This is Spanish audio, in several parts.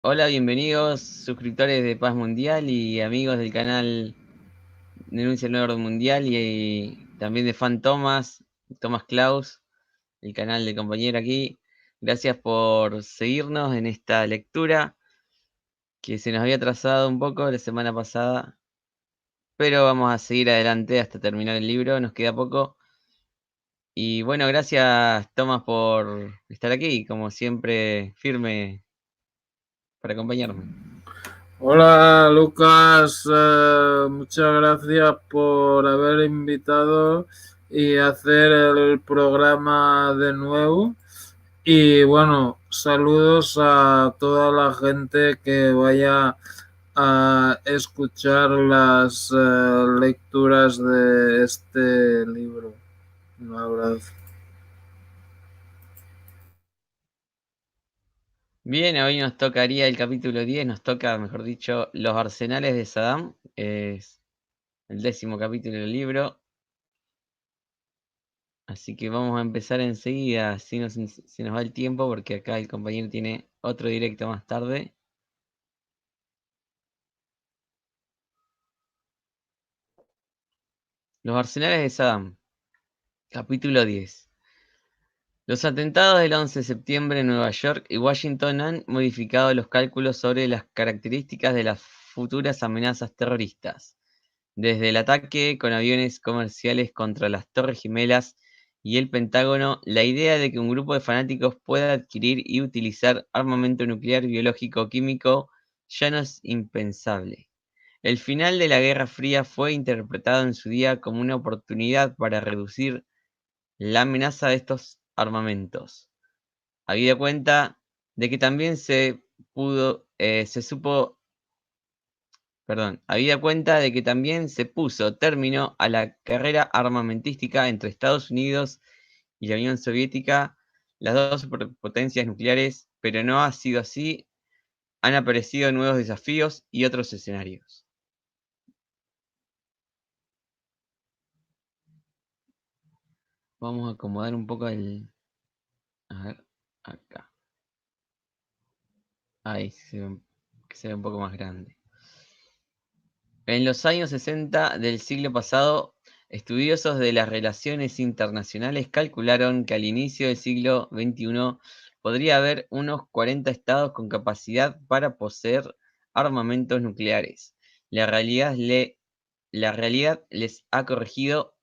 Hola, bienvenidos suscriptores de Paz Mundial y amigos del canal Denuncia el Nuevo Orden Mundial y también de Fan Thomas Klaus, el canal de compañero aquí. Gracias por seguirnos en esta lectura que se nos había atrasado un poco la semana pasada, pero vamos a seguir adelante hasta terminar el libro, nos queda poco. Y bueno, gracias Thomas por estar aquí, como siempre, firme para acompañarme. Hola Lucas, muchas gracias por haber invitado y hacer el programa de nuevo. Y bueno, saludos a toda la gente que vaya a escuchar las lecturas de este libro. Un abrazo. Bien, hoy nos tocaría el capítulo 10, nos toca, mejor dicho, los arsenales de Saddam. Es el 10º capítulo del libro. Así que vamos a empezar enseguida, si nos va el tiempo, porque acá el compañero tiene otro directo más tarde. Los arsenales de Saddam, capítulo 10. Los atentados del 11 de septiembre en Nueva York y Washington han modificado los cálculos sobre las características de las futuras amenazas terroristas. Desde el ataque con aviones comerciales contra las Torres Gemelas y el Pentágono, la idea de que un grupo de fanáticos pueda adquirir y utilizar armamento nuclear, biológico o químico ya no es impensable. El final de la Guerra Fría fue interpretado en su día como una oportunidad para reducir la amenaza de estos armamentos, habida cuenta de que también habida cuenta de que también se puso término a la carrera armamentística entre Estados Unidos y la Unión Soviética, las dos superpotencias nucleares, pero no ha sido así, han aparecido nuevos desafíos y otros escenarios. Vamos a acomodar un poco a ver, acá. Ahí que se ve un poco más grande. En los años 60 del siglo pasado, estudiosos de las relaciones internacionales calcularon que al inicio del siglo XXI podría haber unos 40 estados con capacidad para poseer armamentos nucleares. La realidad, la realidad les ha corregido.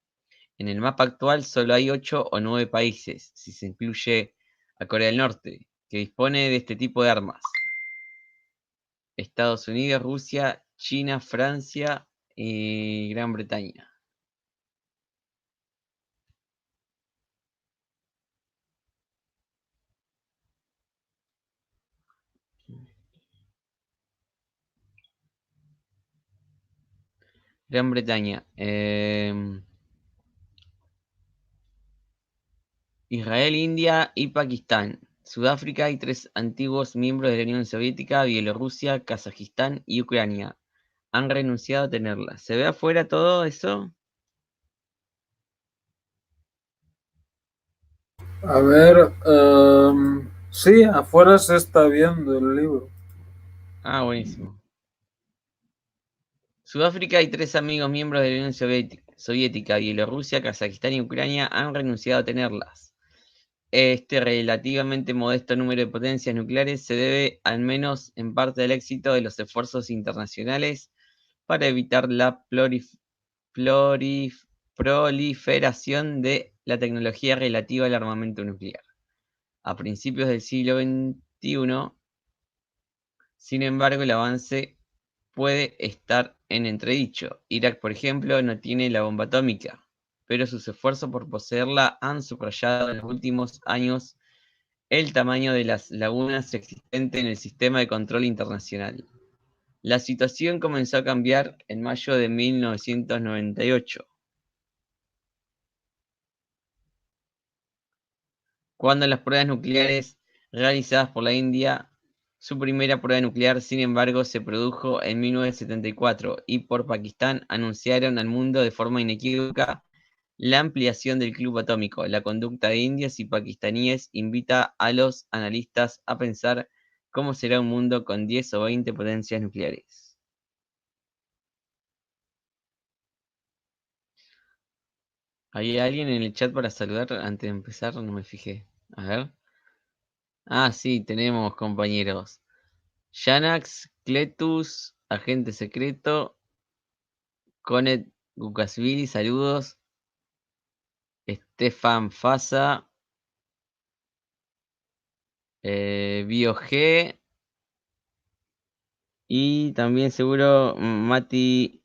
En el mapa actual solo hay 8 o 9 países, si se incluye a Corea del Norte, que dispone de este tipo de armas. Estados Unidos, Rusia, China, Francia y Gran Bretaña. Gran Bretaña. Israel, India y Pakistán. Sudáfrica y 3 antiguos miembros de la Unión Soviética, Bielorrusia, Kazajistán y Ucrania. Han renunciado a tenerla. ¿Se ve afuera todo eso? A ver, sí, afuera se está viendo el libro. Ah, buenísimo. Sudáfrica y 3 amigos miembros de la Unión Soviética, Bielorrusia, Kazajistán y Ucrania han renunciado a tenerlas. Este relativamente modesto número de potencias nucleares se debe, al menos en parte, al éxito de los esfuerzos internacionales para evitar la proliferación de la tecnología relativa al armamento nuclear. A principios del siglo XXI, sin embargo, el avance puede estar en entredicho. Irak, por ejemplo, no tiene la bomba atómica, pero sus esfuerzos por poseerla han subrayado en los últimos años el tamaño de las lagunas existentes en el sistema de control internacional. La situación comenzó a cambiar en mayo de 1998, cuando las pruebas nucleares realizadas por la India, su primera prueba nuclear, sin embargo, se produjo en 1974 y por Pakistán anunciaron al mundo de forma inequívoca la ampliación del club atómico. La conducta de indios y pakistaníes invita a los analistas a pensar ¿Cómo será un mundo con 10 o 20 potencias nucleares? ¿Hay alguien en el chat para saludar antes de empezar? No me fijé. A ver. Ah, sí, tenemos compañeros. Yanax, Cletus, Agente Secreto, Conet Gukasvili, saludos. Stefan Fasa, BioG y también seguro Matilde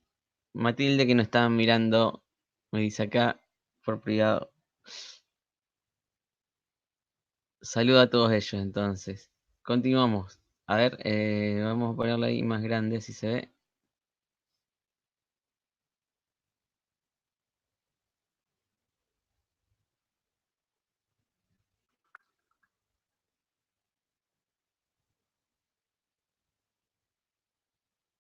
que nos estaban mirando, me dice acá por privado. Saludo a todos ellos entonces. Continuamos. A ver, vamos a ponerla ahí más grande si se ve.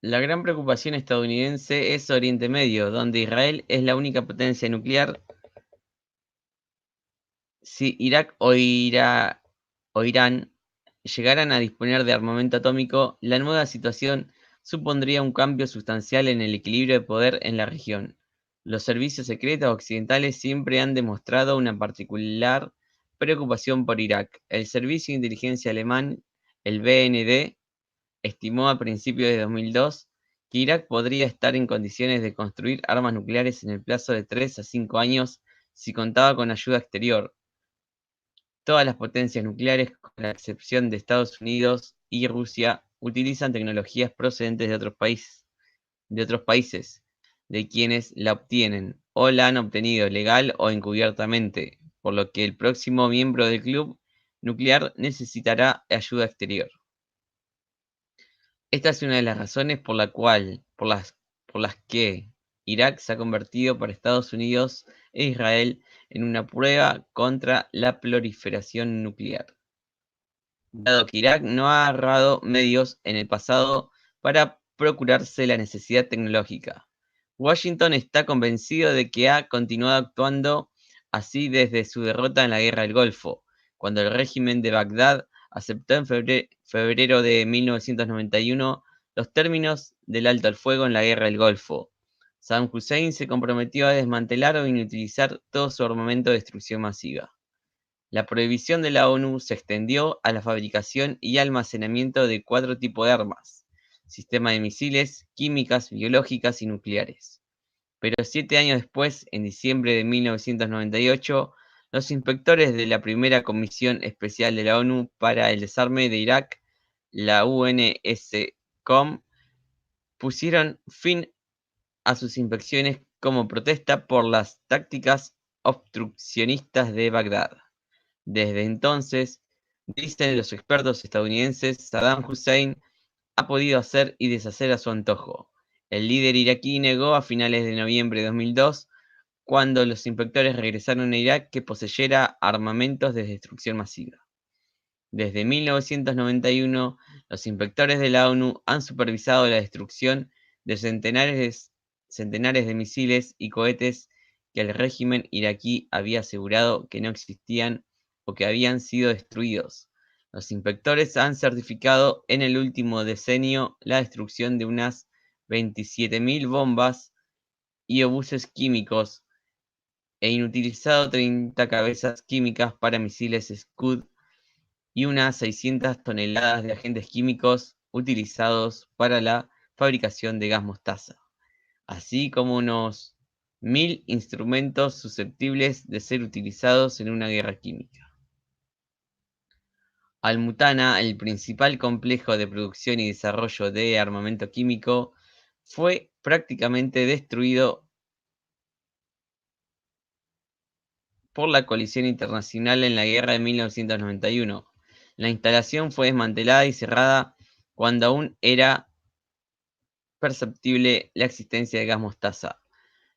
La gran preocupación estadounidense es Oriente Medio, donde Israel es la única potencia nuclear. Si Irak o Irán llegaran a disponer de armamento atómico, la nueva situación supondría un cambio sustancial en el equilibrio de poder en la región. Los servicios secretos occidentales siempre han demostrado una particular preocupación por Irak. El servicio de inteligencia alemán, el BND, estimó a principios de 2002 que Irak podría estar en condiciones de construir armas nucleares en el plazo de 3 a 5 años si contaba con ayuda exterior. Todas las potencias nucleares, con la excepción de Estados Unidos y Rusia, utilizan tecnologías procedentes de otros países, de quienes la obtienen o la han obtenido legal o encubiertamente, por lo que el próximo miembro del club nuclear necesitará ayuda exterior. Esta es una de las razones por las que Irak se ha convertido para Estados Unidos e Israel en una prueba contra la proliferación nuclear, dado que Irak no ha ahorrado medios en el pasado para procurarse la necesidad tecnológica. Washington está convencido de que ha continuado actuando así desde su derrota en la Guerra del Golfo, cuando el régimen de Bagdad aceptó en febrero de 1991 los términos del alto al fuego en la Guerra del Golfo. Saddam Hussein se comprometió a desmantelar o inutilizar todo su armamento de destrucción masiva. La prohibición de la ONU se extendió a la fabricación y almacenamiento de 4 tipos de armas: sistema de misiles, químicas, biológicas y nucleares. Pero 7 años después, en diciembre de 1998, los inspectores de la Primera Comisión Especial de la ONU para el Desarme de Irak, la UNSCOM, pusieron fin a sus inspecciones como protesta por las tácticas obstruccionistas de Bagdad. Desde entonces, dicen los expertos estadounidenses, Saddam Hussein ha podido hacer y deshacer a su antojo. El líder iraquí negó a finales de noviembre de 2002, cuando los inspectores regresaron a Irak, que poseyera armamentos de destrucción masiva. Desde 1991, los inspectores de la ONU han supervisado la destrucción de centenares de misiles y cohetes que el régimen iraquí había asegurado que no existían o que habían sido destruidos. Los inspectores han certificado en el último decenio la destrucción de unas 27.000 bombas y obuses químicos e inutilizado 30 cabezas químicas para misiles Scud y unas 600 toneladas de agentes químicos utilizados para la fabricación de gas mostaza, así como unos 1.000 instrumentos susceptibles de ser utilizados en una guerra química. Al-Mutana, el principal complejo de producción y desarrollo de armamento químico, fue prácticamente destruido por la coalición internacional en la guerra de 1991. La instalación fue desmantelada y cerrada cuando aún era perceptible la existencia de gas mostaza.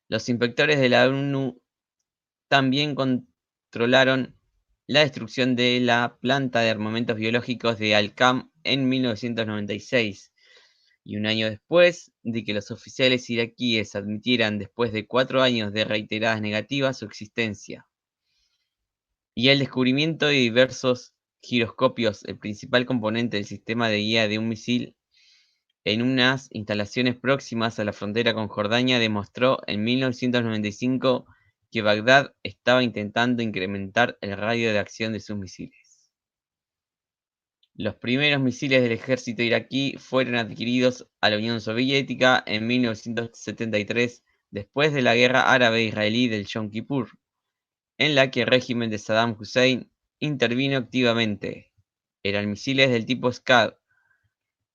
Los inspectores de la ONU también controlaron la destrucción de la planta de armamentos biológicos de Al-Qam en 1996, y un año después de que los oficiales iraquíes admitieran, después de 4 años de reiteradas negativas, su existencia, y el descubrimiento de diversos giroscopios, el principal componente del sistema de guía de un misil, en unas instalaciones próximas a la frontera con Jordania, demostró en 1995 que Bagdad estaba intentando incrementar el radio de acción de sus misiles. Los primeros misiles del ejército iraquí fueron adquiridos a la Unión Soviética en 1973, después de la guerra árabe-israelí del Yom Kippur, en la que el régimen de Saddam Hussein intervino activamente. Eran misiles del tipo Scud,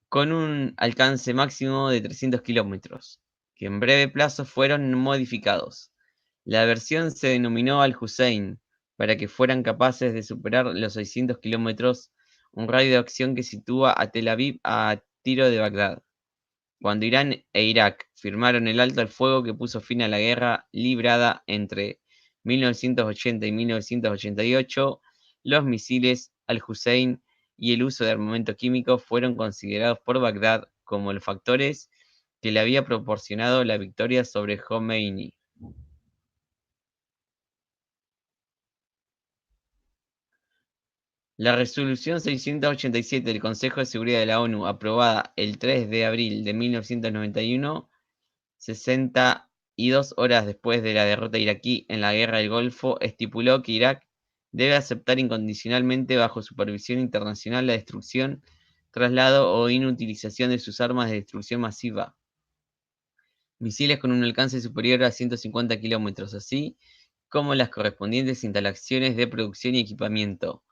con un alcance máximo de 300 kilómetros, que en breve plazo fueron modificados. La versión se denominó Al-Hussein, para que fueran capaces de superar los 600 kilómetros, un radio de acción que sitúa a Tel Aviv a tiro de Bagdad. Cuando Irán e Irak firmaron el alto al fuego que puso fin a la guerra librada entre 1980 y 1988, los misiles Al-Hussein y el uso de armamento químico fueron considerados por Bagdad como los factores que le había proporcionado la victoria sobre Khomeini. La resolución 687 del Consejo de Seguridad de la ONU, aprobada el 3 de abril de 1991, 62 horas después de la derrota iraquí en la Guerra del Golfo, estipuló que Irak debe aceptar incondicionalmente, bajo supervisión internacional, la destrucción, traslado o inutilización de sus armas de destrucción masiva, misiles con un alcance superior a 150 kilómetros, así como las correspondientes instalaciones de producción y equipamiento.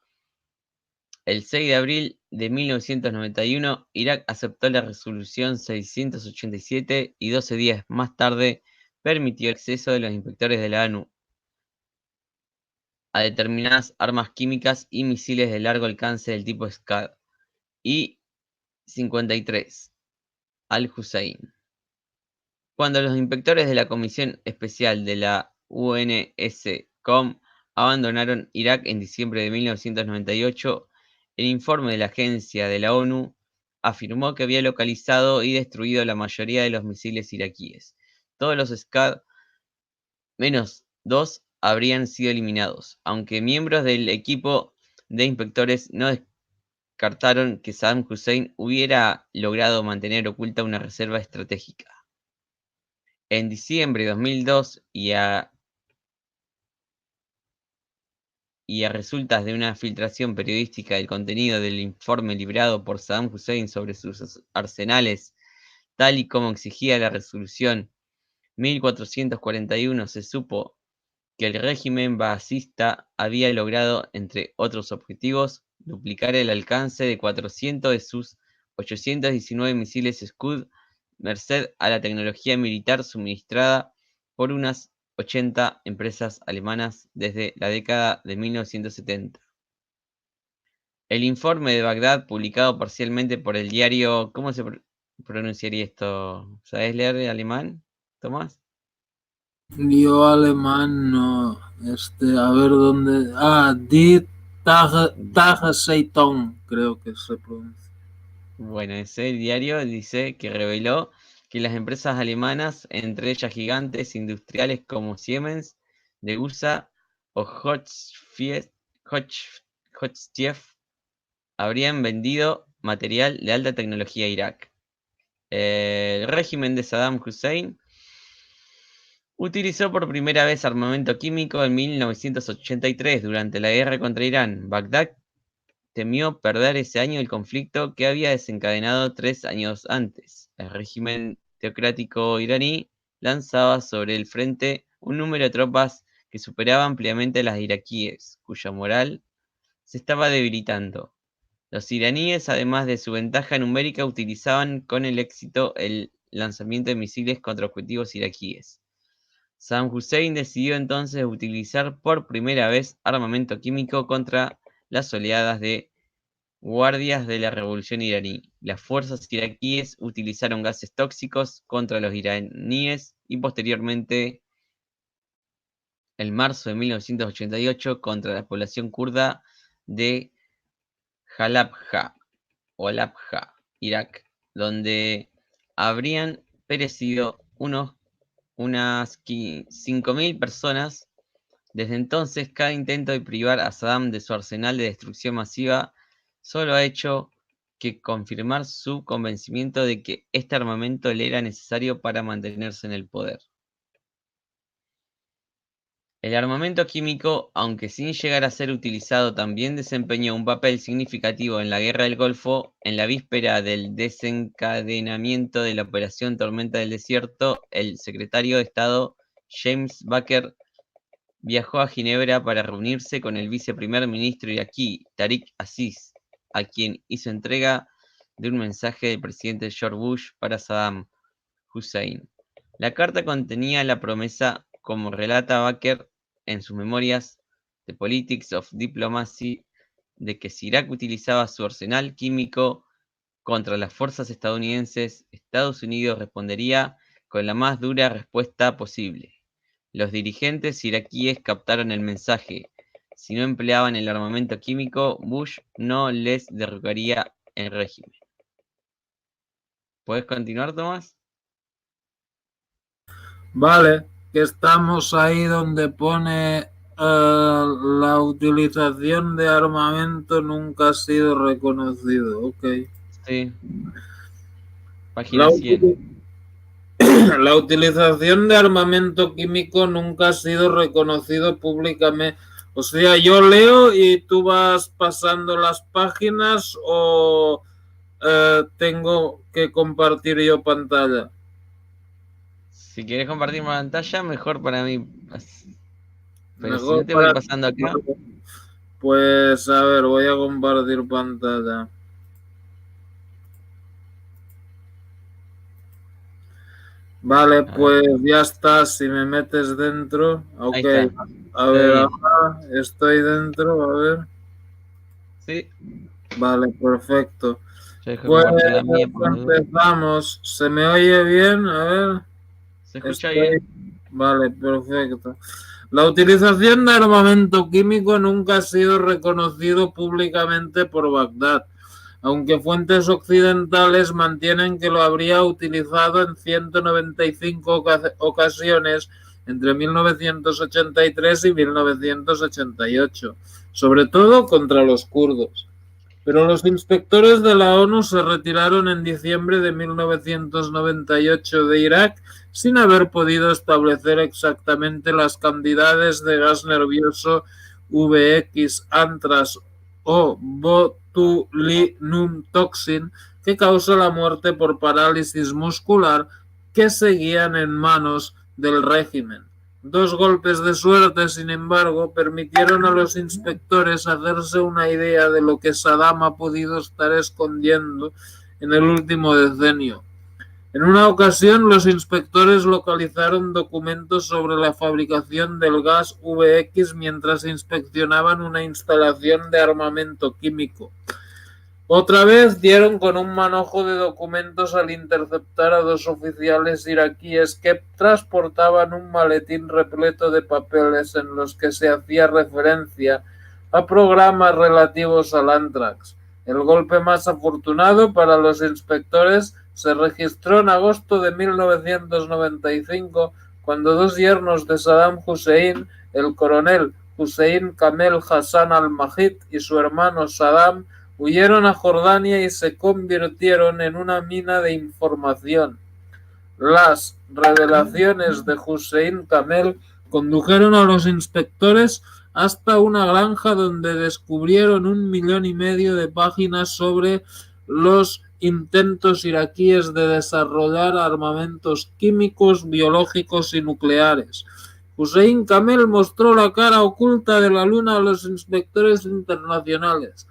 El 6 de abril de 1991, Irak aceptó la resolución 687 y 12 días más tarde permitió el acceso de los inspectores de la ONU a determinadas armas químicas y misiles de largo alcance del tipo Scud y 53 Al-Hussein. Cuando los inspectores de la Comisión Especial de la UNSCOM abandonaron Irak en diciembre de 1998, el informe de la agencia de la ONU afirmó que había localizado y destruido la mayoría de los misiles iraquíes. Todos los Scud, menos 2, habrían sido eliminados, aunque miembros del equipo de inspectores no descartaron que Saddam Hussein hubiera logrado mantener oculta una reserva estratégica. En diciembre de 2002, y a resultas de una filtración periodística del contenido del informe librado por Saddam Hussein sobre sus arsenales, tal y como exigía la resolución 1441, se supo que el régimen baasista había logrado, entre otros objetivos, duplicar el alcance de 400 de sus 819 misiles Scud, merced a la tecnología militar suministrada por unas 80 empresas alemanas desde la década de 1970. El informe de Bagdad, publicado parcialmente por el diario, ¿cómo se pronunciaría esto? ¿Sabes leer alemán, Tomás? Yo alemán no. A ver dónde. Die Tageszeitung, creo que se pronuncia. Bueno, ese diario dice que reveló que las empresas alemanas, entre ellas gigantes industriales como Siemens, de USA o Hochtief, habrían vendido material de alta tecnología a Irak. El régimen de Saddam Hussein utilizó por primera vez armamento químico en 1983 durante la guerra contra Irán. Bagdad temió perder ese año el conflicto que había desencadenado 3 años antes. El régimen teocrático iraní lanzaba sobre el frente un número de tropas que superaba ampliamente a las iraquíes, cuya moral se estaba debilitando. Los iraníes, además de su ventaja numérica, utilizaban con el éxito el lanzamiento de misiles contra objetivos iraquíes. Saddam Hussein decidió entonces utilizar por primera vez armamento químico contra las oleadas de guardias de la revolución iraní. Las fuerzas iraquíes utilizaron gases tóxicos contra los iraníes y posteriormente, en marzo de 1988, contra la población kurda de Halabja o Halabja, Irak, donde habrían perecido unas 5.000 personas Desde entonces, cada intento de privar a Saddam de su arsenal de destrucción masiva solo ha hecho que confirmar su convencimiento de que este armamento le era necesario para mantenerse en el poder. El armamento químico, aunque sin llegar a ser utilizado, también desempeñó un papel significativo en la Guerra del Golfo. En la víspera del desencadenamiento de la Operación Tormenta del Desierto, el secretario de Estado James Baker viajó a Ginebra para reunirse con el viceprimer ministro iraquí Tariq Aziz, a quien hizo entrega de un mensaje del presidente George Bush para Saddam Hussein. La carta contenía la promesa, como relata Baker en sus memorias The Politics of Diplomacy, de que si Irak utilizaba su arsenal químico contra las fuerzas estadounidenses, Estados Unidos respondería con la más dura respuesta posible. Los dirigentes iraquíes captaron el mensaje. Si no empleaban el armamento químico, Bush no les derrocaría el régimen. ¿Puedes continuar, Tomás? Vale, que estamos ahí donde pone la utilización de armamento nunca ha sido reconocido. Ok. Sí. La, Página 100. la utilización de armamento químico nunca ha sido reconocido públicamente. O sea, yo leo y tú vas pasando las páginas o tengo que compartir yo pantalla. Si quieres compartir pantalla, mejor para mí. Pero si Mejor no, te voy para... pasando acá. Pues a ver, voy a compartir pantalla. Vale, A ver, pues ya está. Si me metes dentro. ahí Ok. está. A Se ve ver, bien. ahora estoy dentro. A ver. Sí. Vale, perfecto. Yo dejo Pues compartir la mía por las dudas. empezamos. ¿Se me oye bien? A ver. Se escucha Estoy. bien. Vale, perfecto. La utilización de armamento químico nunca ha sido reconocido públicamente por Bagdad, aunque fuentes occidentales mantienen que lo habría utilizado en 195 ocasiones entre 1983 y 1988, sobre todo contra los kurdos. Pero los inspectores de la ONU se retiraron en diciembre de 1998 de Irak sin haber podido establecer exactamente las cantidades de gas nervioso VX, antras o botulinum toxin que causa la muerte por parálisis muscular que seguían en manos del régimen. Dos golpes de suerte, sin embargo, permitieron a los inspectores hacerse una idea de lo que Saddam ha podido estar escondiendo en el último decenio. En una ocasión, los inspectores localizaron documentos sobre la fabricación del gas VX mientras inspeccionaban una instalación de armamento químico. Otra vez dieron con un manojo de documentos al interceptar a dos oficiales iraquíes que transportaban un maletín repleto de papeles en los que se hacía referencia a programas relativos al Antrax. El golpe más afortunado para los inspectores se registró en agosto de 1995, cuando dos yernos de Saddam Hussein, el coronel Hussein Kamel Hassan al-Majid y su hermano Saddam, huyeron a Jordania y se convirtieron en una mina de información. Las revelaciones de Hussein Kamel condujeron a los inspectores hasta una granja donde descubrieron 1,5 millones de páginas sobre los intentos iraquíes de desarrollar armamentos químicos, biológicos y nucleares. Hussein Kamel mostró la cara oculta de la luna a los inspectores internacionales,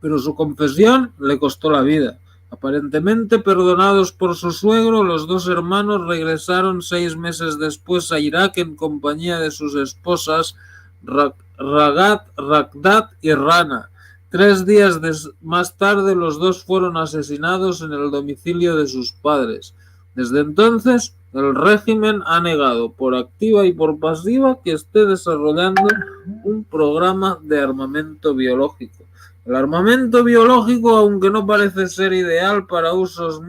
pero su confesión le costó la vida. Aparentemente perdonados por su suegro, los dos hermanos regresaron 6 meses después a Irak en compañía de sus esposas Ragat, Ragdat y Rana. 3 días más tarde, los dos fueron asesinados en el domicilio de sus padres. Desde entonces, el régimen ha negado por activa y por pasiva que esté desarrollando un programa de armamento biológico. El armamento biológico, aunque no parece ser ideal para usos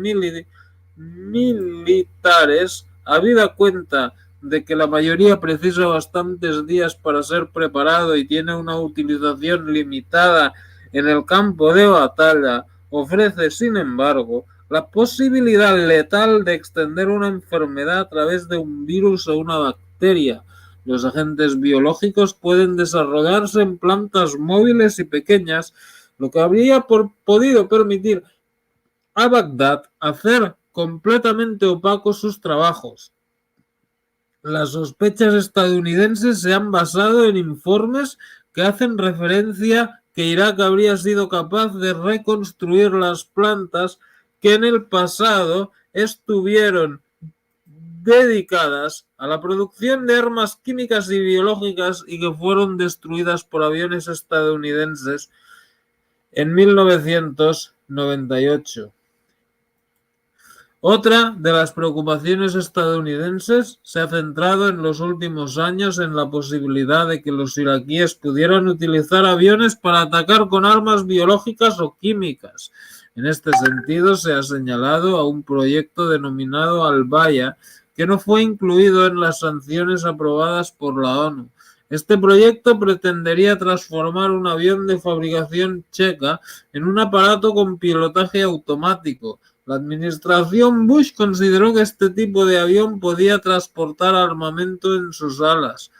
militares, habida cuenta de que la mayoría precisa bastantes días para ser preparado y tiene una utilización limitada en el campo de batalla, ofrece, sin embargo, la posibilidad letal de extender una enfermedad a través de un virus o una bacteria. Los agentes biológicos pueden desarrollarse en plantas móviles y pequeñas, lo que habría podido permitir a Bagdad hacer completamente opacos sus trabajos. Las sospechas estadounidenses se han basado en informes que hacen referencia que Irak habría sido capaz de reconstruir las plantas que en el pasado estuvieron dedicadas a la producción de armas químicas y biológicas y que fueron destruidas por aviones estadounidenses en 1998. Otra de las preocupaciones estadounidenses se ha centrado en los últimos años en la posibilidad de que los iraquíes pudieran utilizar aviones para atacar con armas biológicas o químicas. En este sentido, se ha señalado a un proyecto denominado Al-Baya, que no fue incluido en las sanciones aprobadas por la ONU. Este proyecto pretendería transformar un avión de fabricación checa en un aparato con pilotaje automático. La administración Bush consideró que este tipo de avión podía transportar armamento en sus alas.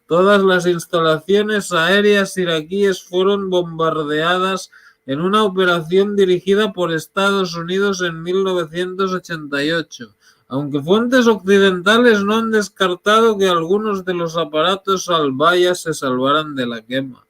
Todas las instalaciones aéreas iraquíes fueron bombardeadas en una operación dirigida por Estados Unidos en 1988, aunque fuentes occidentales no han descartado que algunos de los aparatos Al-Baya se salvaran de la quema.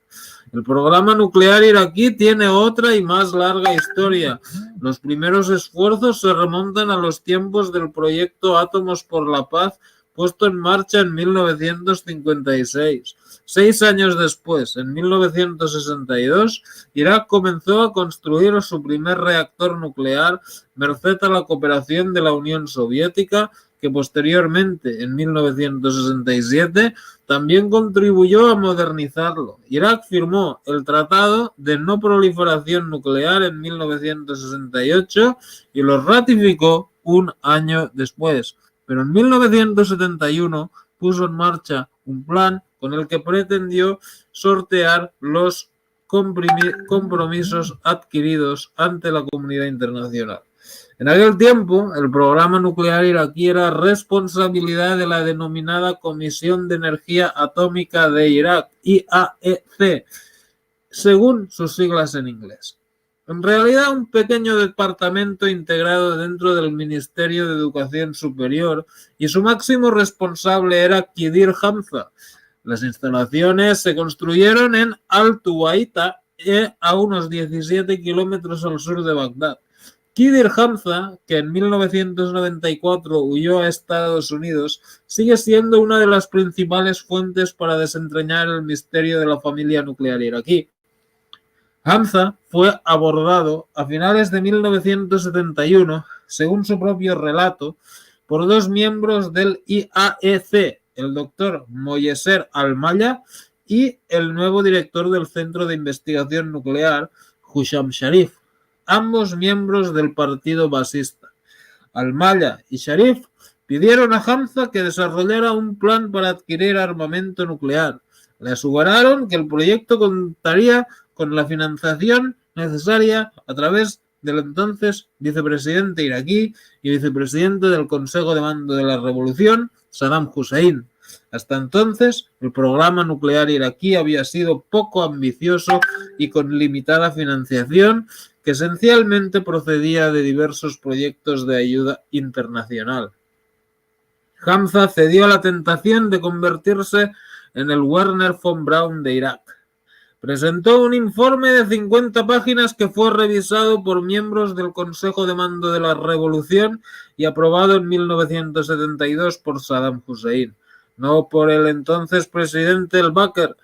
El programa nuclear iraquí tiene otra y más larga historia. Los primeros esfuerzos se remontan a los tiempos del proyecto Átomos por la Paz, puesto en marcha en 1956. 6 años después, en 1962, Irak comenzó a construir su primer reactor nuclear, merced a la cooperación de la Unión Soviética, que posteriormente, en 1967, también contribuyó a modernizarlo. Irak firmó el Tratado de No Proliferación Nuclear en 1968 y lo ratificó un año después. Pero en 1971 puso en marcha un plan con el que pretendió sortear los compromisos adquiridos ante la comunidad internacional. En aquel tiempo, el programa nuclear iraquí era responsabilidad de la denominada Comisión de Energía Atómica de Irak, IAEC, según sus siglas en inglés. En realidad, un pequeño departamento integrado dentro del Ministerio de Educación Superior, y su máximo responsable era Khidir Hamza. Las instalaciones se construyeron en Al-Tuwaita, a unos 17 kilómetros al sur de Bagdad. Khidir Hamza, que en 1994 huyó a Estados Unidos, sigue siendo una de las principales fuentes para desentrañar el misterio de la familia nuclear iraquí. Hamza fue abordado a finales de 1971, según su propio relato, por 2 miembros del IAEC, el doctor Moyesser Al-Malla y el nuevo director del Centro de Investigación Nuclear, Husham Sharif, ambos miembros del partido basista. Al-Malla y Sharif pidieron a Hamza que desarrollara un plan para adquirir armamento nuclear. Le aseguraron que el proyecto contaría con la financiación necesaria a través del entonces vicepresidente iraquí y vicepresidente del Consejo de Mando de la Revolución, Saddam Hussein. Hasta entonces, el programa nuclear iraquí había sido poco ambicioso y con limitada financiación, que esencialmente procedía de diversos proyectos de ayuda internacional. Hamza cedió a la tentación de convertirse en el Wernher von Braun de Irak. Presentó un informe de 50 páginas que fue revisado por miembros del Consejo de Mando de la Revolución y aprobado en 1972 por Saddam Hussein, no por el entonces presidente el-Bakr.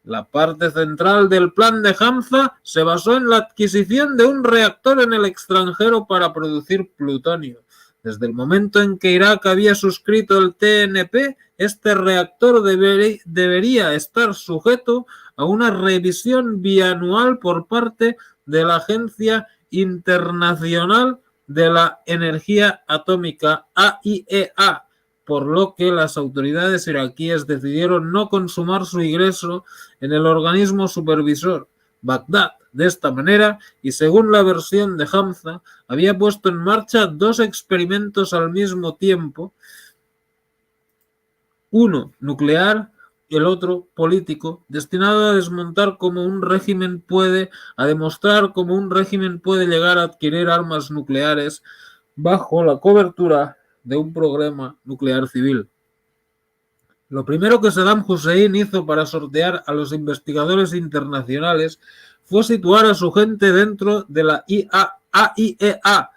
La parte central del plan de Hamza se basó en la adquisición de un reactor en el extranjero para producir plutonio. Desde el momento en que Irak había suscrito el TNP, este reactor debería estar sujeto a una revisión bianual por parte de la Agencia Internacional de la Energía Atómica, AIEA, por lo que las autoridades iraquíes decidieron no consumar su ingreso en el organismo supervisor, Bagdad. De esta manera, y según la versión de Hamza, había puesto en marcha 2 experimentos al mismo tiempo, uno nuclear y el otro político, destinado a demostrar cómo un régimen puede llegar a adquirir armas nucleares bajo la cobertura de un programa nuclear civil. Lo primero que Saddam Hussein hizo para sortear a los investigadores internacionales fue situar a su gente dentro de la AIEA,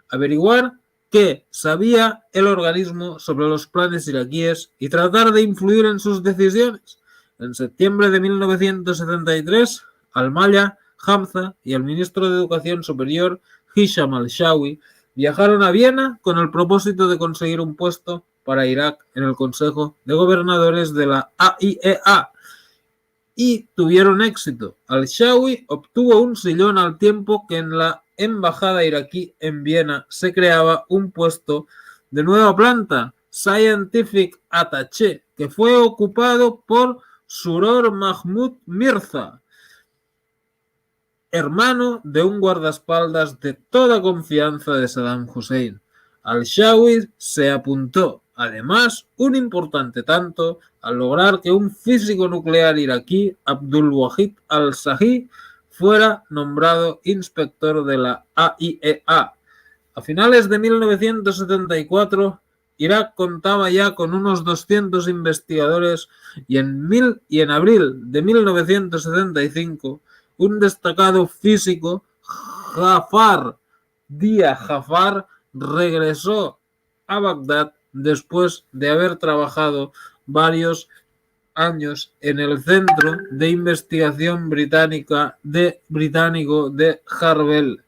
averiguar qué sabía el organismo sobre los planes iraquíes y tratar de influir en sus decisiones. En septiembre de 1973, Al-Malla, Hamza y el ministro de Educación Superior, Hisham al-Shawi, viajaron a Viena con el propósito de conseguir un puesto para Irak en el Consejo de Gobernadores de la AIEA y tuvieron éxito. Al-Shawi obtuvo un sillón al tiempo que en la embajada iraquí en Viena se creaba un puesto de nueva planta, Scientific Attaché, que fue ocupado por Surur Mahmud Mirza, hermano de un guardaespaldas de toda confianza de Saddam Hussein. Al-Shawi se apuntó, además, un importante tanto al lograr que un físico nuclear iraquí, Abdul Wahid al-Sahi, fuera nombrado inspector de la AIEA. A finales de 1974, Irak contaba ya con unos 200 investigadores y en abril de 1975, un destacado físico, Dia Jafar, regresó a Bagdad después de haber trabajado varios años en el Centro de Investigación británico de Harwell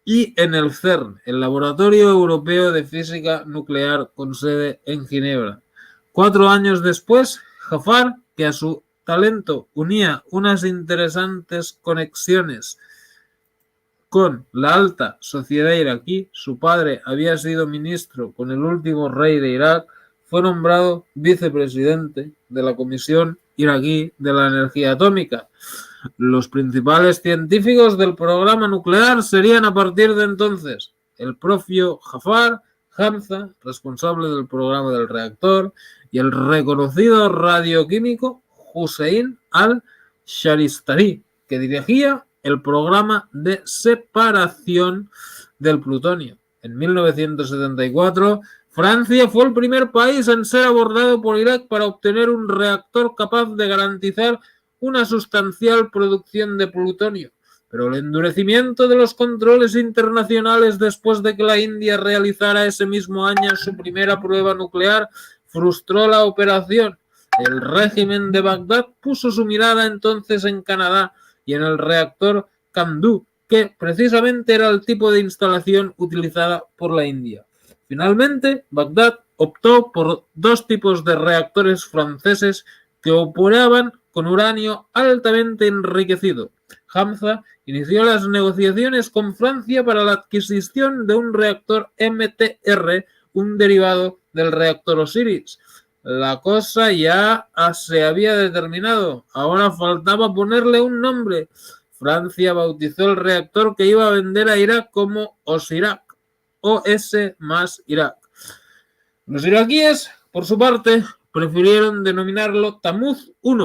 y en el CERN, el Laboratorio Europeo de Física Nuclear con sede en Ginebra. 4 años después, Jafar, que a su talento unía unas interesantes conexiones con la alta sociedad iraquí, su padre había sido ministro con el último rey de Irak, fue nombrado vicepresidente de la Comisión Iraquí de la Energía Atómica. Los principales científicos del programa nuclear serían a partir de entonces el propio Jafar, Hamza, responsable del programa del reactor, y el reconocido radioquímico Hussein al-Sharistari, que dirigía el programa de separación del plutonio. En 1974, Francia fue el primer país en ser abordado por Irak para obtener un reactor capaz de garantizar una sustancial producción de plutonio. Pero el endurecimiento de los controles internacionales después de que la India realizara ese mismo año su primera prueba nuclear frustró la operación. El régimen de Bagdad puso su mirada entonces en Canadá y en el reactor Candu, que precisamente era el tipo de instalación utilizada por la India. Finalmente, Bagdad optó por 2 tipos de reactores franceses que operaban con uranio altamente enriquecido. Hamza inició las negociaciones con Francia para la adquisición de un reactor MTR, un derivado del reactor Osiris. La cosa ya se había determinado, ahora faltaba ponerle un nombre. Francia bautizó el reactor que iba a vender a Irak como Osirak, OS más Irak. Los iraquíes, por su parte, prefirieron denominarlo Tamuz I,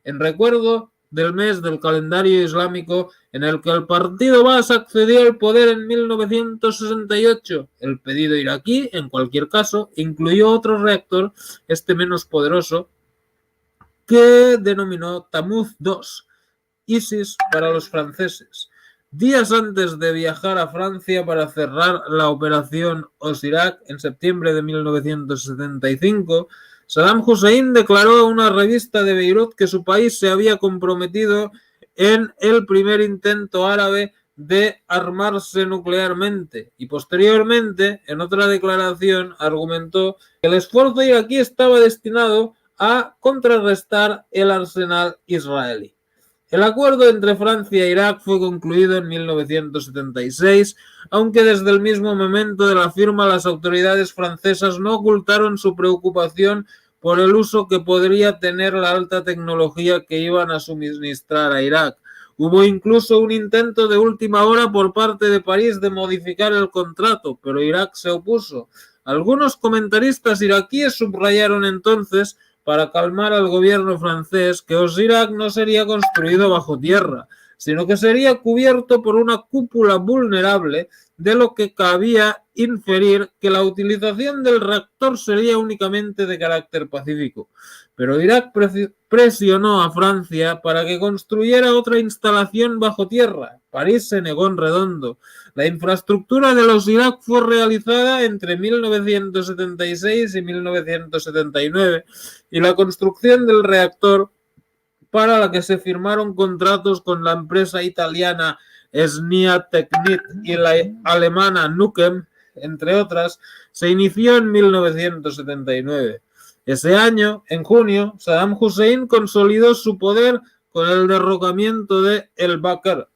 en recuerdo del mes del calendario islámico en el que el partido Baas accedió al poder en 1968. El pedido iraquí, en cualquier caso, incluyó otro reactor, este menos poderoso, que denominó Tamuz II, ISIS para los franceses. Días antes de viajar a Francia para cerrar la operación Osirak en septiembre de 1975, Saddam Hussein declaró a una revista de Beirut que su país se había comprometido en el primer intento árabe de armarse nuclearmente y posteriormente, en otra declaración, argumentó que el esfuerzo iraquí estaba destinado a contrarrestar el arsenal israelí. El acuerdo entre Francia e Irak fue concluido en 1976, aunque desde el mismo momento de la firma las autoridades francesas no ocultaron su preocupación por el uso que podría tener la alta tecnología que iban a suministrar a Irak. Hubo incluso un intento de última hora por parte de París de modificar el contrato, pero Irak se opuso. Algunos comentaristas iraquíes subrayaron entonces, para calmar al gobierno francés, que Osirak no sería construido bajo tierra, sino que sería cubierto por una cúpula vulnerable, de lo que cabía inferir que la utilización del reactor sería únicamente de carácter pacífico. Pero Irak presionó a Francia para que construyera otra instalación bajo tierra. París se negó en redondo. La infraestructura de los Irak fue realizada entre 1976 y 1979 y la construcción del reactor, para la que se firmaron contratos con la empresa italiana Snia Technit y la alemana Nukem, entre otras, se inició en 1979. Ese año, en junio, Saddam Hussein consolidó su poder con el derrocamiento de El Bakr.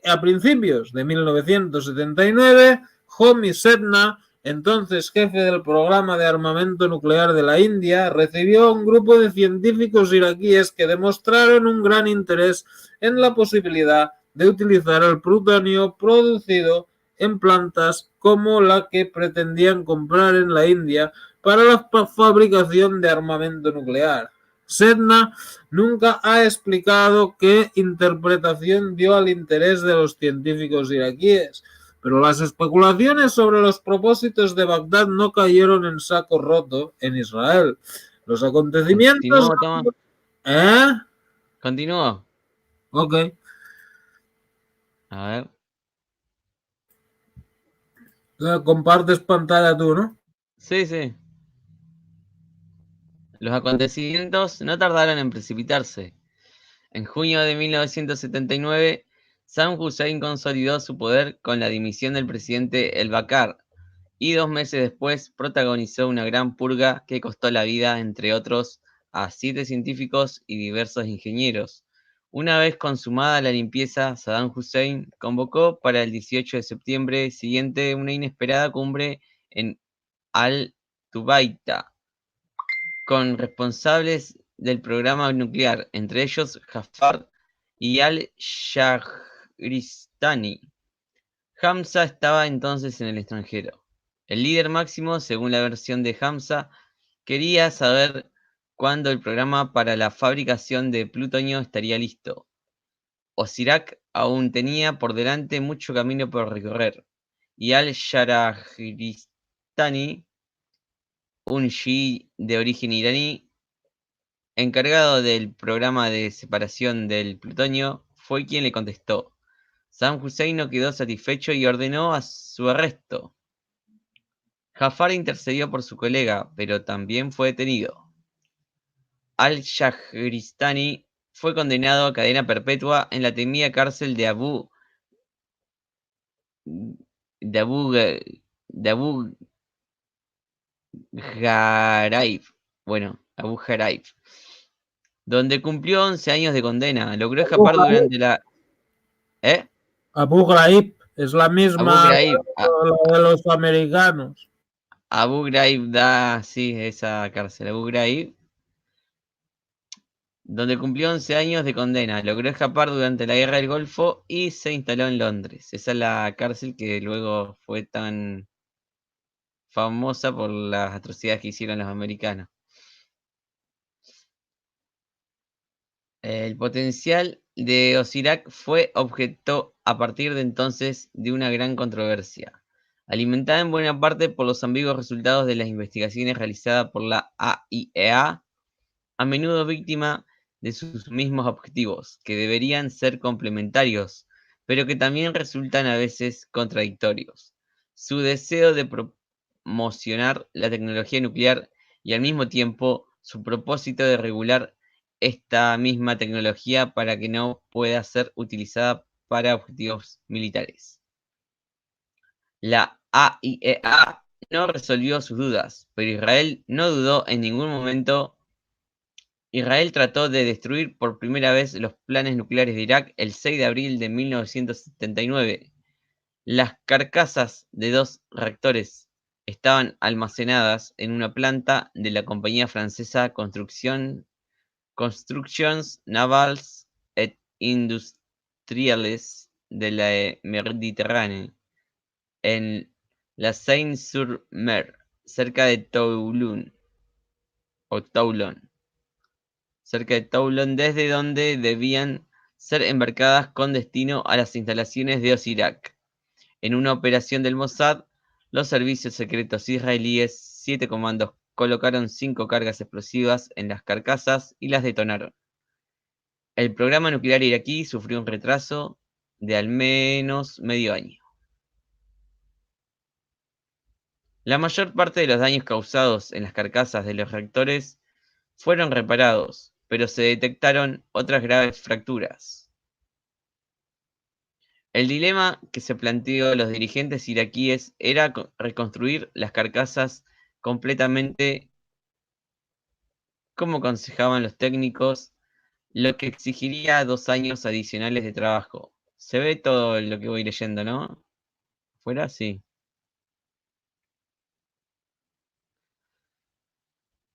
A principios de 1979, Homi Sedna, entonces jefe del programa de armamento nuclear de la India, recibió a un grupo de científicos iraquíes que demostraron un gran interés en la posibilidad de utilizar el plutonio producido en plantas como la que pretendían comprar en la India para la fabricación de armamento nuclear. Sedna nunca ha explicado qué interpretación dio al interés de los científicos iraquíes, pero las especulaciones sobre los propósitos de Bagdad no cayeron en saco roto en Israel. Los acontecimientos... Continúo, toma. ¿Eh? Continúo. Ok. A ver. Compartes pantalla tú, ¿no? Sí, sí. Los acontecimientos no tardaron en precipitarse. En junio de 1979, Saddam Hussein consolidó su poder con la dimisión del presidente El-Bakr y 2 meses después protagonizó una gran purga que costó la vida, entre otros, a 7 científicos y diversos ingenieros. Una vez consumada la limpieza, Saddam Hussein convocó para el 18 de septiembre siguiente una inesperada cumbre en Al-Tubaita, con responsables del programa nuclear, entre ellos Jafar y al-Shahristani. Hamza estaba entonces en el extranjero. El líder máximo, según la versión de Hamza, quería saber cuándo el programa para la fabricación de plutonio estaría listo. Osirak aún tenía por delante mucho camino por recorrer, y al-Shahristani, un chií de origen iraní, encargado del programa de separación del plutonio, fue quien le contestó. Saddam Hussein no quedó satisfecho y ordenó a su arresto. Jafar intercedió por su colega, pero también fue detenido. Al-Shahristani fue condenado a cadena perpetua en la temida cárcel de Abu Ghraib. Abu Ghraib, donde cumplió 11 años de condena. Logró escapar durante la... ¿Eh? Abu Ghraib es la Abu misma Ghraib. de los americanos. Abu Ghraib da, sí, esa cárcel. Abu Ghraib, donde cumplió 11 años de condena. Logró escapar durante la Guerra del Golfo y se instaló en Londres. Esa es la cárcel que luego fue tan famosa por las atrocidades que hicieron los americanos. El potencial de Osirak fue objeto a partir de entonces de una gran controversia, alimentada en buena parte por los ambiguos resultados de las investigaciones realizadas por la AIEA, a menudo víctima de sus mismos objetivos, que deberían ser complementarios, pero que también resultan a veces contradictorios. Su deseo de promocionar la tecnología nuclear y al mismo tiempo su propósito de regular esta misma tecnología para que no pueda ser utilizada para objetivos militares. La AIEA no resolvió sus dudas, pero Israel no dudó en ningún momento Israel trató de destruir por primera vez los planes nucleares de Irak el 6 de abril de 1979. Las carcasas de 2 reactores estaban almacenadas en una planta de la compañía francesa Constructions Navals et Industrielles de la Mediterránea, en la Seine-sur-Mer, cerca de Toulon, desde donde debían ser embarcadas con destino a las instalaciones de Osirak. En una operación del Mossad, los servicios secretos israelíes, 7 comandos, colocaron 5 cargas explosivas en las carcasas y las detonaron. El programa nuclear iraquí sufrió un retraso de al menos medio año. La mayor parte de los daños causados en las carcasas de los reactores fueron reparados, pero se detectaron otras graves fracturas. El dilema que se planteó los dirigentes iraquíes era reconstruir las carcasas completamente como aconsejaban los técnicos, lo que exigiría 2 años adicionales de trabajo. Se ve todo lo que voy leyendo, ¿no? ¿Fuera? Sí.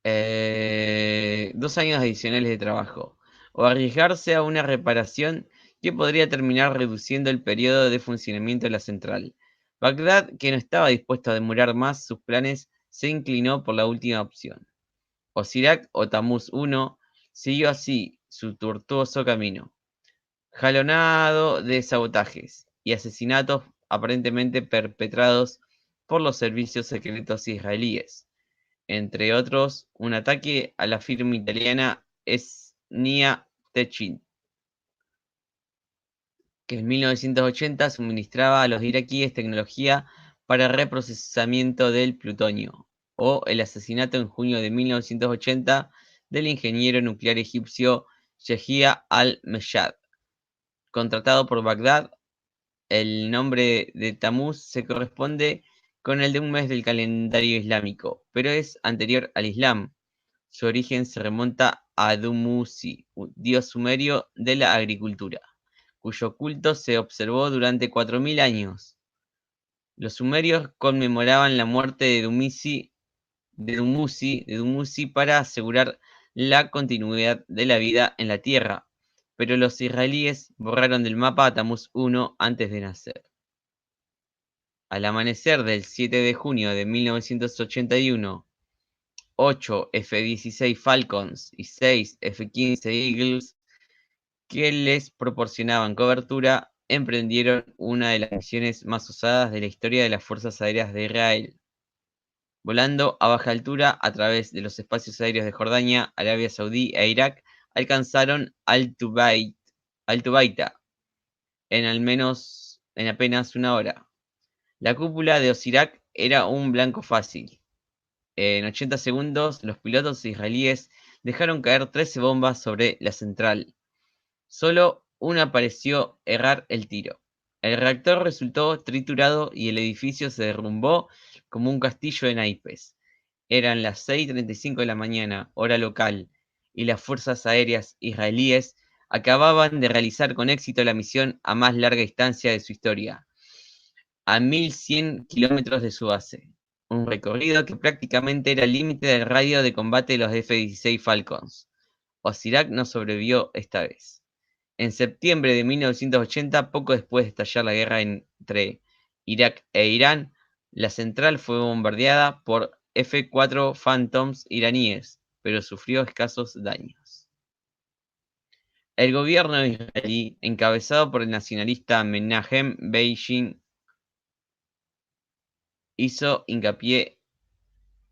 2 años adicionales de trabajo. O arriesgarse a una reparación que podría terminar reduciendo el periodo de funcionamiento de la central. Bagdad, que no estaba dispuesto a demorar más sus planes, se inclinó por la última opción. Osirak o Tamuz I siguió así su tortuoso camino, jalonado de sabotajes y asesinatos aparentemente perpetrados por los servicios secretos israelíes, entre otros un ataque a la firma italiana Esnia Techin, que en 1980 suministraba a los iraquíes tecnología para reprocesamiento del plutonio, o el asesinato en junio de 1980 del ingeniero nuclear egipcio Yehia al-Mejjad, contratado por Bagdad. El nombre de Tamuz se corresponde con el de un mes del calendario islámico, pero es anterior al Islam. Su origen se remonta a Dumuzi, dios sumerio de la agricultura, cuyo culto se observó durante 4000 años. Los sumerios conmemoraban la muerte de Dumuzi para asegurar la continuidad de la vida en la tierra, pero los israelíes borraron del mapa a Tamuz I antes de nacer. Al amanecer del 7 de junio de 1981, 8 F-16 Falcons y 6 F-15 Eagles, que les proporcionaban cobertura, emprendieron una de las misiones más osadas de la historia de las Fuerzas Aéreas de Israel. Volando a baja altura a través de los espacios aéreos de Jordania, Arabia Saudí e Irak, alcanzaron Al-Tubaita en apenas una hora. La cúpula de Osirak era un blanco fácil. En 80 segundos, los pilotos israelíes dejaron caer 13 bombas sobre la central. Solo una pareció errar el tiro. El reactor resultó triturado y el edificio se derrumbó como un castillo de naipes. Eran las 6:35 de la mañana, hora local, y las fuerzas aéreas israelíes acababan de realizar con éxito la misión a más larga distancia de su historia, a 1100 kilómetros de su base, un recorrido que prácticamente era el límite del radio de combate de los F-16 Falcons. Osirak no sobrevivió esta vez. En septiembre de 1980, poco después de estallar la guerra entre Irak e Irán, la central fue bombardeada por F-4 Phantoms iraníes, pero sufrió escasos daños. El gobierno israelí, encabezado por el nacionalista Menachem Begin, hizo hincapié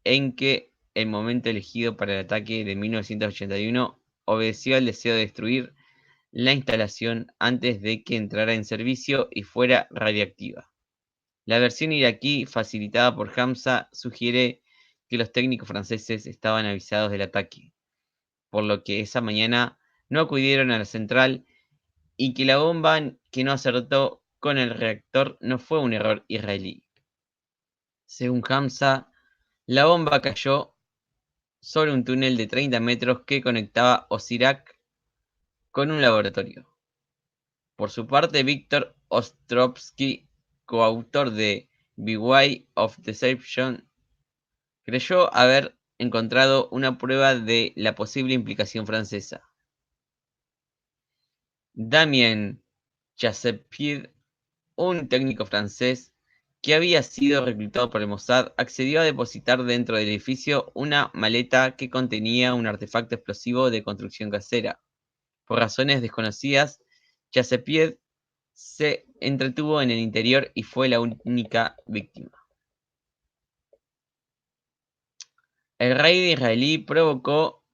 en que el momento elegido para el ataque de 1981 obedeció al deseo de destruir la instalación antes de que entrara en servicio y fuera radiactiva. La versión iraquí facilitada por Hamza sugiere que los técnicos franceses estaban avisados del ataque, por lo que esa mañana no acudieron a la central y que la bomba que no acertó con el reactor no fue un error israelí. Según Hamza, la bomba cayó sobre un túnel de 30 metros que conectaba Osirak con un laboratorio. Por su parte, Víctor Ostrovsky, coautor de Beware of Deception, creyó haber encontrado una prueba de la posible implicación francesa. Damien Chassepie, un técnico francés que había sido reclutado por el Mossad, accedió a depositar dentro del edificio una maleta que contenía un artefacto explosivo de construcción casera. Por razones desconocidas, Chassepie se entretuvo en el interior y fue la única víctima. El rey israelí provocó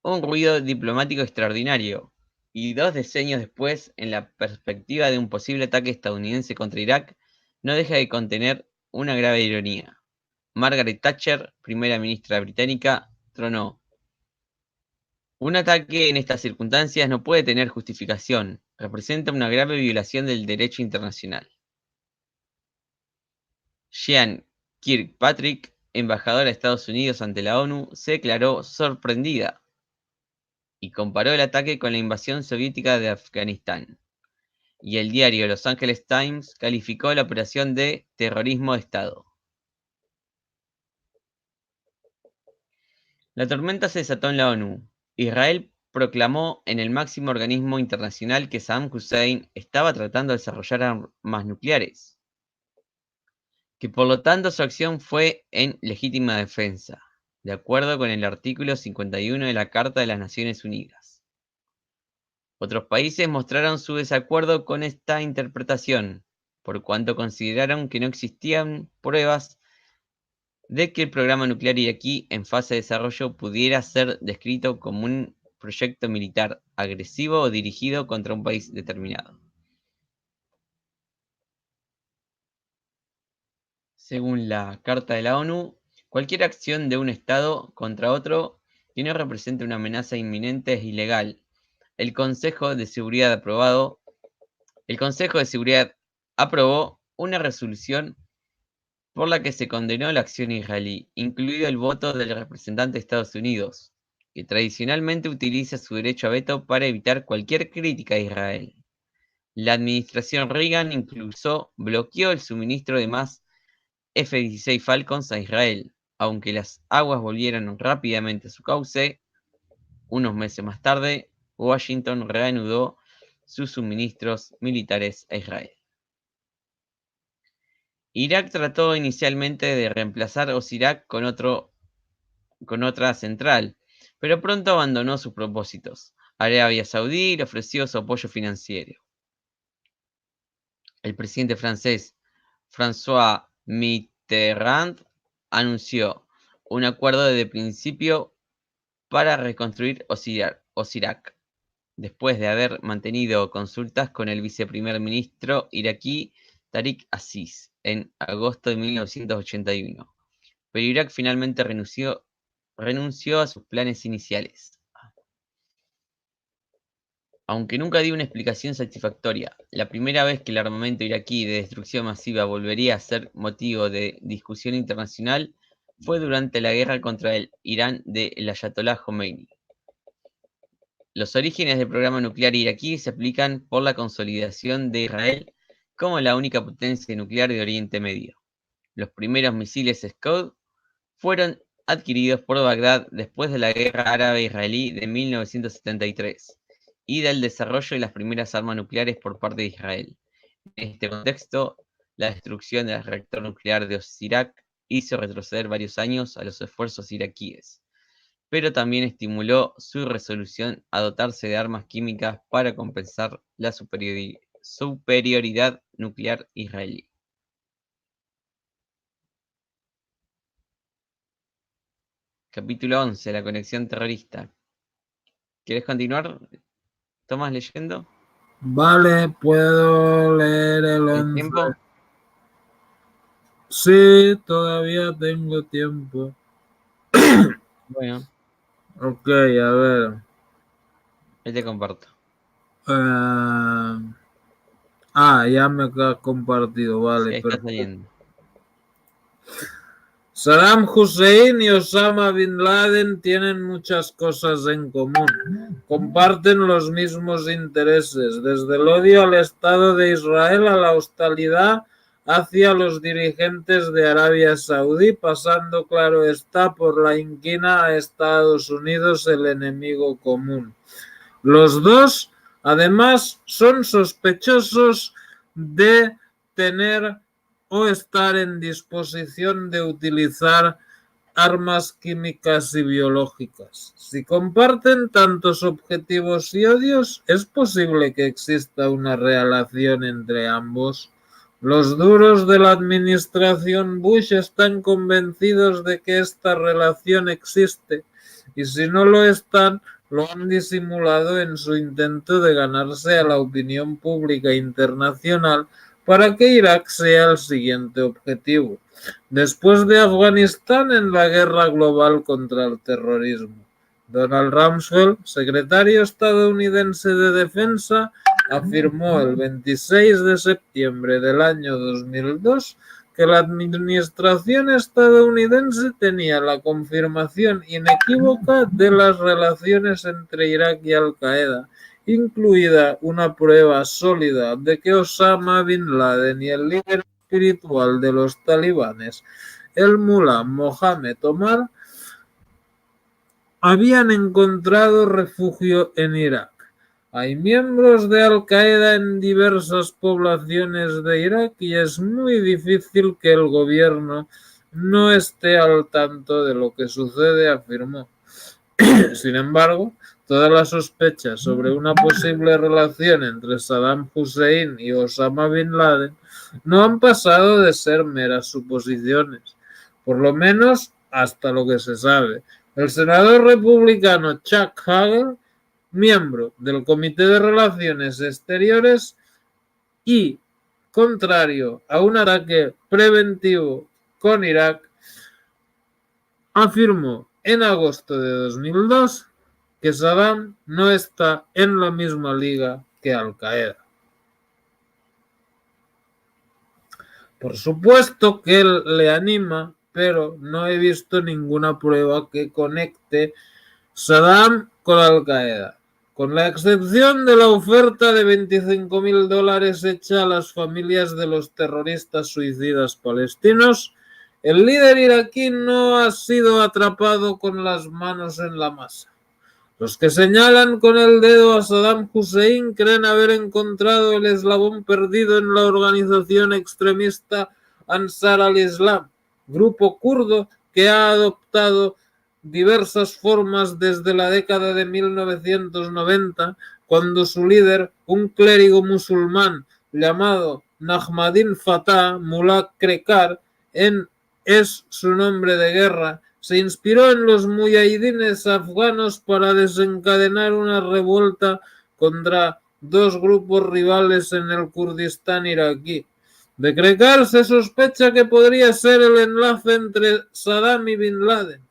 un ruido diplomático extraordinario, y 2 decenios después, en la perspectiva de un posible ataque estadounidense contra Irak, no deja de contener una grave ironía. Margaret Thatcher, primera ministra británica, tronó: un ataque en estas circunstancias no puede tener justificación, representa una grave violación del derecho internacional. Jean Kirkpatrick, embajadora de Estados Unidos ante la ONU, se declaró sorprendida y comparó el ataque con la invasión soviética de Afganistán. Y el diario Los Angeles Times calificó la operación de terrorismo de Estado. La tormenta se desató en la ONU. Israel proclamó en el máximo organismo internacional que Saddam Hussein estaba tratando de desarrollar armas nucleares, que por lo tanto su acción fue en legítima defensa, de acuerdo con el artículo 51 de la Carta de las Naciones Unidas. Otros países mostraron su desacuerdo con esta interpretación, por cuanto consideraron que no existían pruebas de que el programa nuclear iraquí en fase de desarrollo pudiera ser descrito como un proyecto militar agresivo o dirigido contra un país determinado. Según la Carta de la ONU, cualquier acción de un Estado contra otro que no represente una amenaza inminente es ilegal. El Consejo de Seguridad aprobó una resolución por la que se condenó la acción israelí, incluido el voto del representante de Estados Unidos, que tradicionalmente utiliza su derecho a veto para evitar cualquier crítica a Israel. La administración Reagan incluso bloqueó el suministro de más F-16 Falcons a Israel, aunque las aguas volvieron rápidamente a su cauce. Unos meses más tarde, Washington reanudó sus suministros militares a Israel. Irak trató inicialmente de reemplazar Osirak con otra central, pero pronto abandonó sus propósitos. Arabia Saudí le ofreció su apoyo financiero. El presidente francés François Mitterrand anunció un acuerdo de principio para reconstruir Osirak, después de haber mantenido consultas con el viceprimer ministro iraquí Tariq Aziz en agosto de 1981. Pero Irak finalmente renunció a sus planes iniciales. Aunque nunca dio una explicación satisfactoria, la primera vez que el armamento iraquí de destrucción masiva volvería a ser motivo de discusión internacional fue durante la guerra contra el Irán del Ayatollah Khomeini. Los orígenes del programa nuclear iraquí se explican por la consolidación de Israel como la única potencia nuclear de Oriente Medio. Los primeros misiles Scud fueron adquiridos por Bagdad después de la Guerra Árabe-Israelí de 1973 y del desarrollo de las primeras armas nucleares por parte de Israel. En este contexto, la destrucción del reactor nuclear de Osirak hizo retroceder varios años a los esfuerzos iraquíes, pero también estimuló su resolución a dotarse de armas químicas para compensar la superioridad nuclear israelí. Capítulo 11. La conexión terrorista. ¿Quieres continuar, Tomás, leyendo? Vale, puedo leer el ¿Hay 11. tiempo? Sí, todavía tengo tiempo. Bueno, Ok, a ver. ahí te comparto. Ya me ha compartido, Sí, vale, ahí está perfecto. saliendo. Saddam Hussein y Osama Bin Laden tienen muchas cosas en común. Comparten los mismos intereses, desde el odio al Estado de Israel a la hostilidad hacia los dirigentes de Arabia Saudí, pasando, claro está, por la inquina a Estados Unidos, el enemigo común. Los dos, además, son sospechosos de tener o estar en disposición de utilizar armas químicas y biológicas. Si comparten tantos objetivos y odios, ¿es posible que exista una relación entre ambos? Los duros de la administración Bush están convencidos de que esta relación existe, y si no lo están, lo han disimulado en su intento de ganarse a la opinión pública internacional para que Irak sea el siguiente objetivo, después de Afganistán, en la guerra global contra el terrorismo. Donald Rumsfeld, secretario estadounidense de Defensa, afirmó el 26 de septiembre del año 2002 que la administración estadounidense tenía la confirmación inequívoca de las relaciones entre Irak y Al-Qaeda, incluida una prueba sólida de que Osama Bin Laden y el líder espiritual de los talibanes, el mulá Mohammed Omar, habían encontrado refugio en Irak. Hay miembros de Al-Qaeda en diversas poblaciones de Irak y es muy difícil que el gobierno no esté al tanto de lo que sucede, afirmó. Sin embargo, todas las sospechas sobre una posible relación entre Saddam Hussein y Osama Bin Laden no han pasado de ser meras suposiciones, por lo menos hasta lo que se sabe. El senador republicano Chuck Hagel, miembro del Comité de Relaciones Exteriores y contrario a un ataque preventivo con Irak, afirmó en agosto de 2002 que Saddam no está en la misma liga que Al-Qaeda. Por supuesto que él le anima, pero no he visto ninguna prueba que conecte Saddam con Al-Qaeda. Con la excepción de la oferta de $25.000 hecha a las familias de los terroristas suicidas palestinos, el líder iraquí no ha sido atrapado con las manos en la masa. Los que señalan con el dedo a Saddam Hussein creen haber encontrado el eslabón perdido en la organización extremista Ansar al-Islam, grupo kurdo que ha adoptado diversas formas desde la década de 1990, cuando su líder, un clérigo musulmán llamado Najmuddin Fatah Mullah Krekar, es su nombre de guerra, se inspiró en los mujahidines afganos para desencadenar una revuelta contra dos grupos rivales en el Kurdistán iraquí. De Krekar se sospecha que podría ser el enlace entre Saddam y Bin Laden,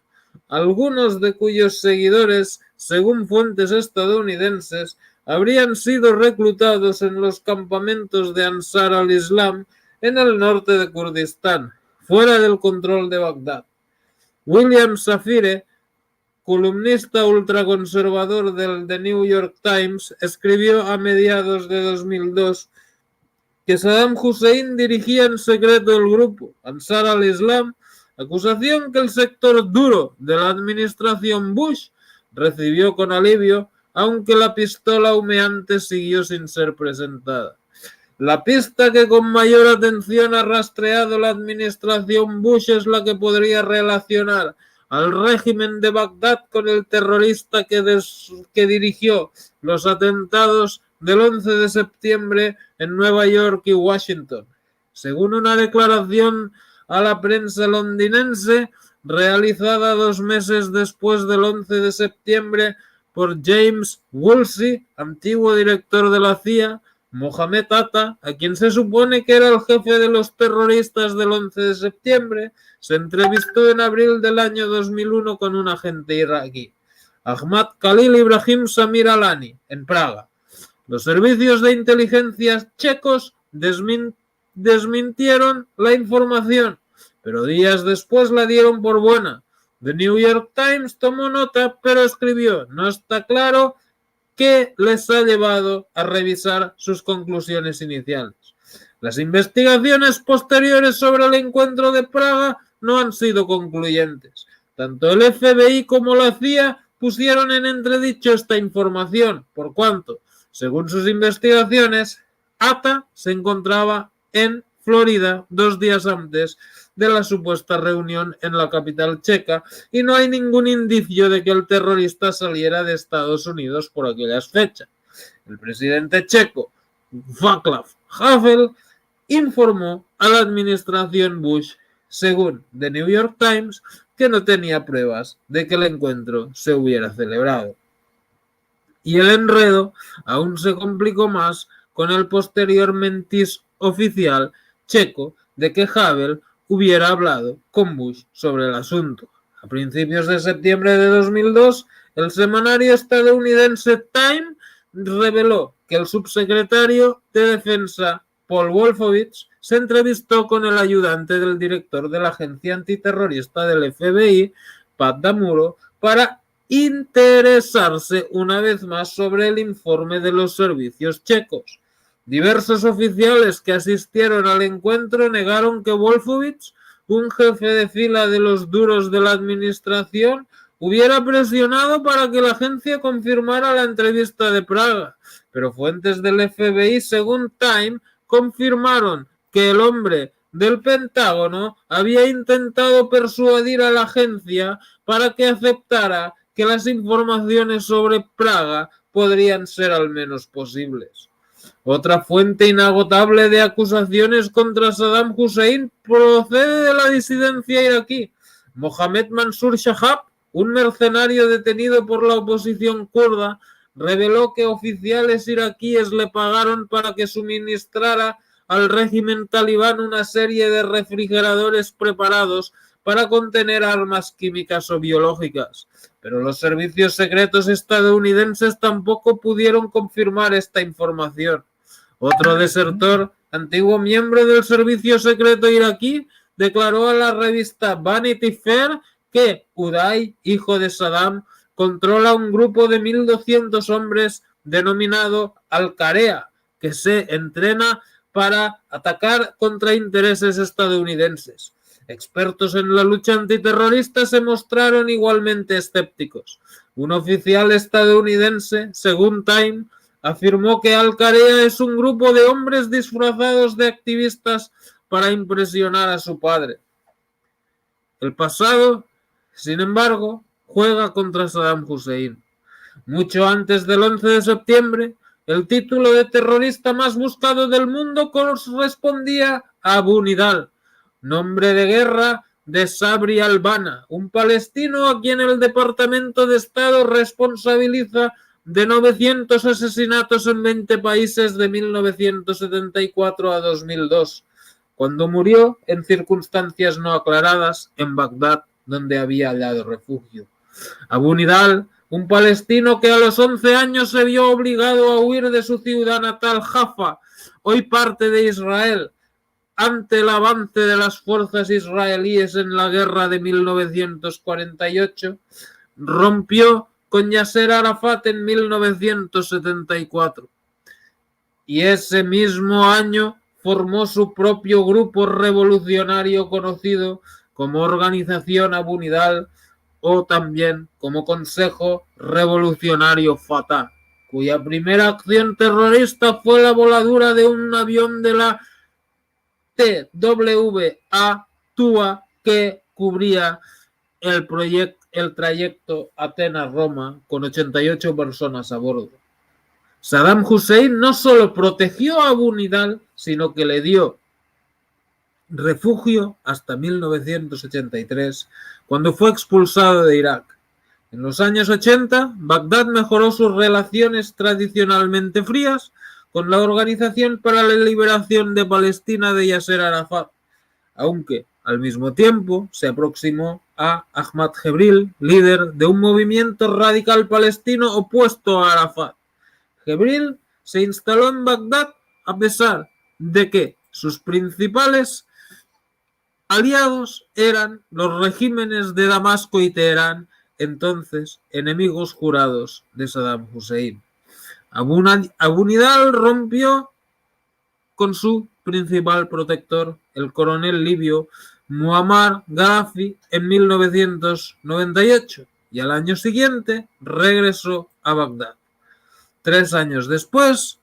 algunos de cuyos seguidores, según fuentes estadounidenses, habrían sido reclutados en los campamentos de Ansar al-Islam en el norte de Kurdistán, fuera del control de Bagdad. William Safire, columnista ultraconservador del The New York Times, escribió a mediados de 2002 que Saddam Hussein dirigía en secreto el grupo Ansar al-Islam, acusación que el sector duro de la administración Bush recibió con alivio, aunque la pistola humeante siguió sin ser presentada. La pista que con mayor atención ha rastreado la administración Bush es la que podría relacionar al régimen de Bagdad con el terrorista que dirigió los atentados del 11 de septiembre en Nueva York y Washington. Según una declaración a la prensa londinense realizada 2 meses después del 11 de septiembre por James Woolsey, antiguo director de la CIA, Mohamed Atta, a quien se supone que era el jefe de los terroristas del 11 de septiembre, se entrevistó en abril del año 2001 con un agente iraquí, Ahmad Khalil Ibrahim Samir Alani, en Praga. Los servicios de inteligencia checos desmintieron la información, pero días después la dieron por buena. The New York Times tomó nota, pero escribió: no está claro qué les ha llevado a revisar sus conclusiones iniciales. Las investigaciones posteriores sobre el encuentro de Praga no han sido concluyentes. Tanto el FBI como la CIA pusieron en entredicho esta información, por cuanto, según sus investigaciones, Atta se encontraba en Florida 2 días antes de la supuesta reunión en la capital checa y no hay ningún indicio de que el terrorista saliera de Estados Unidos por aquellas fechas. El presidente checo, Václav Havel, informó a la administración Bush, según The New York Times, que no tenía pruebas de que el encuentro se hubiera celebrado. Y el enredo aún se complicó más con el posterior mentis oficial checo de que Havel hubiera hablado con Bush sobre el asunto. A principios de septiembre de 2002, el semanario estadounidense Time reveló que el subsecretario de Defensa Paul Wolfowitz se entrevistó con el ayudante del director de la agencia antiterrorista del FBI, Pat Damuro, para interesarse una vez más sobre el informe de los servicios checos. Diversos oficiales que asistieron al encuentro negaron que Wolfowitz, un jefe de fila de los duros de la administración, hubiera presionado para que la agencia confirmara la entrevista de Praga, pero fuentes del FBI, según Time, confirmaron que el hombre del Pentágono había intentado persuadir a la agencia para que aceptara que las informaciones sobre Praga podrían ser al menos posibles. Otra fuente inagotable de acusaciones contra Saddam Hussein procede de la disidencia iraquí. Mohamed Mansour Shahab, un mercenario detenido por la oposición kurda, reveló que oficiales iraquíes le pagaron para que suministrara al régimen talibán una serie de refrigeradores preparados para contener armas químicas o biológicas. Pero los servicios secretos estadounidenses tampoco pudieron confirmar esta información. Otro desertor, antiguo miembro del servicio secreto iraquí, declaró a la revista Vanity Fair que Uday, hijo de Saddam, controla un grupo de 1.200 hombres denominado Al-Qarea, que se entrena para atacar contra intereses estadounidenses. Expertos en la lucha antiterrorista se mostraron igualmente escépticos. Un oficial estadounidense, según Time, afirmó que Al-Qarea es un grupo de hombres disfrazados de activistas para impresionar a su padre. El pasado, sin embargo, juega contra Saddam Hussein. Mucho antes del 11 de septiembre, el título de terrorista más buscado del mundo correspondía a Abu Nidal, nombre de guerra de Sabri al-Banna, un palestino a quien el Departamento de Estado responsabiliza de 900 asesinatos en 20 países de 1974 a 2002, cuando murió en circunstancias no aclaradas en Bagdad, donde había hallado refugio. Abu Nidal, un palestino que a los 11 años se vio obligado a huir de su ciudad natal Jaffa, hoy parte de Israel, ante el avance de las fuerzas israelíes en la guerra de 1948, rompió con Yasser Arafat en 1974 y ese mismo año formó su propio grupo revolucionario conocido como Organización Abu Nidal o también como Consejo Revolucionario Fatah, cuya primera acción terrorista fue la voladura de un avión de la TWA TUA que cubría el trayecto Atenas-Roma con 88 personas a bordo. Saddam Hussein no solo protegió a Abu Nidal, sino que le dio refugio hasta 1983, cuando fue expulsado de Irak. En los años 80, Bagdad mejoró sus relaciones tradicionalmente frías con la Organización para la Liberación de Palestina de Yasser Arafat, aunque al mismo tiempo se aproximó a Ahmad Jibril, líder de un movimiento radical palestino opuesto a Arafat. Jibril se instaló en Bagdad a pesar de que sus principales aliados eran los regímenes de Damasco y Teherán, entonces enemigos jurados de Saddam Hussein. Abu Nidal rompió con su principal protector, el coronel libio Muammar Gaddafi, en 1998 y al año siguiente regresó a Bagdad. 3 años después,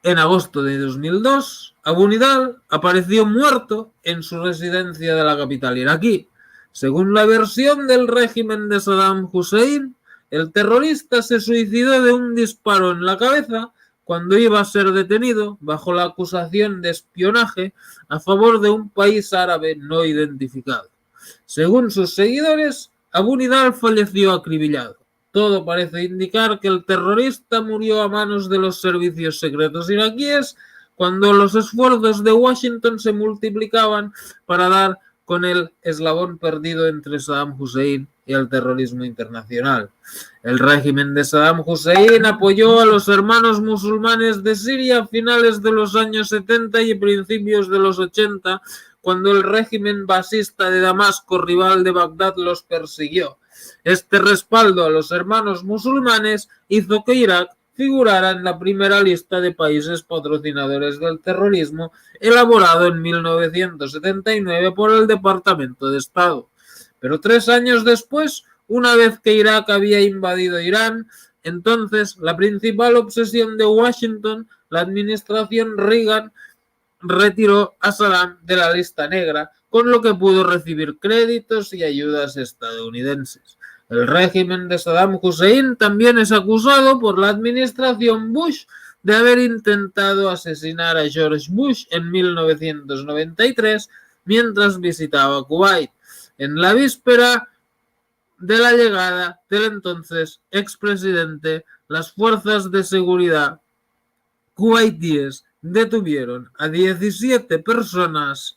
en agosto de 2002, Abu Nidal apareció muerto en su residencia de la capital iraquí. Según la versión del régimen de Saddam Hussein, el terrorista se suicidó de un disparo en la cabeza cuando iba a ser detenido bajo la acusación de espionaje a favor de un país árabe no identificado. Según sus seguidores, Abu Nidal falleció acribillado. Todo parece indicar que el terrorista murió a manos de los servicios secretos iraquíes cuando los esfuerzos de Washington se multiplicaban para dar con el eslabón perdido entre Saddam Hussein y el terrorismo internacional. El régimen de Saddam Hussein apoyó a los hermanos musulmanes de Siria a finales de los años 70 y principios de los 80, cuando el régimen basista de Damasco, rival de Bagdad, los persiguió. Este respaldo a los hermanos musulmanes hizo que Irak figurara en la primera lista de países patrocinadores del terrorismo elaborado en 1979 por el Departamento de Estado. Pero 3 años después, una vez que Irak había invadido Irán, entonces la principal obsesión de Washington, la administración Reagan, retiró a Saddam de la lista negra, con lo que pudo recibir créditos y ayudas estadounidenses. El régimen de Saddam Hussein también es acusado por la administración Bush de haber intentado asesinar a George Bush en 1993 mientras visitaba Kuwait. En la víspera de la llegada del entonces expresidente, las fuerzas de seguridad kuwaitíes detuvieron a 17 personas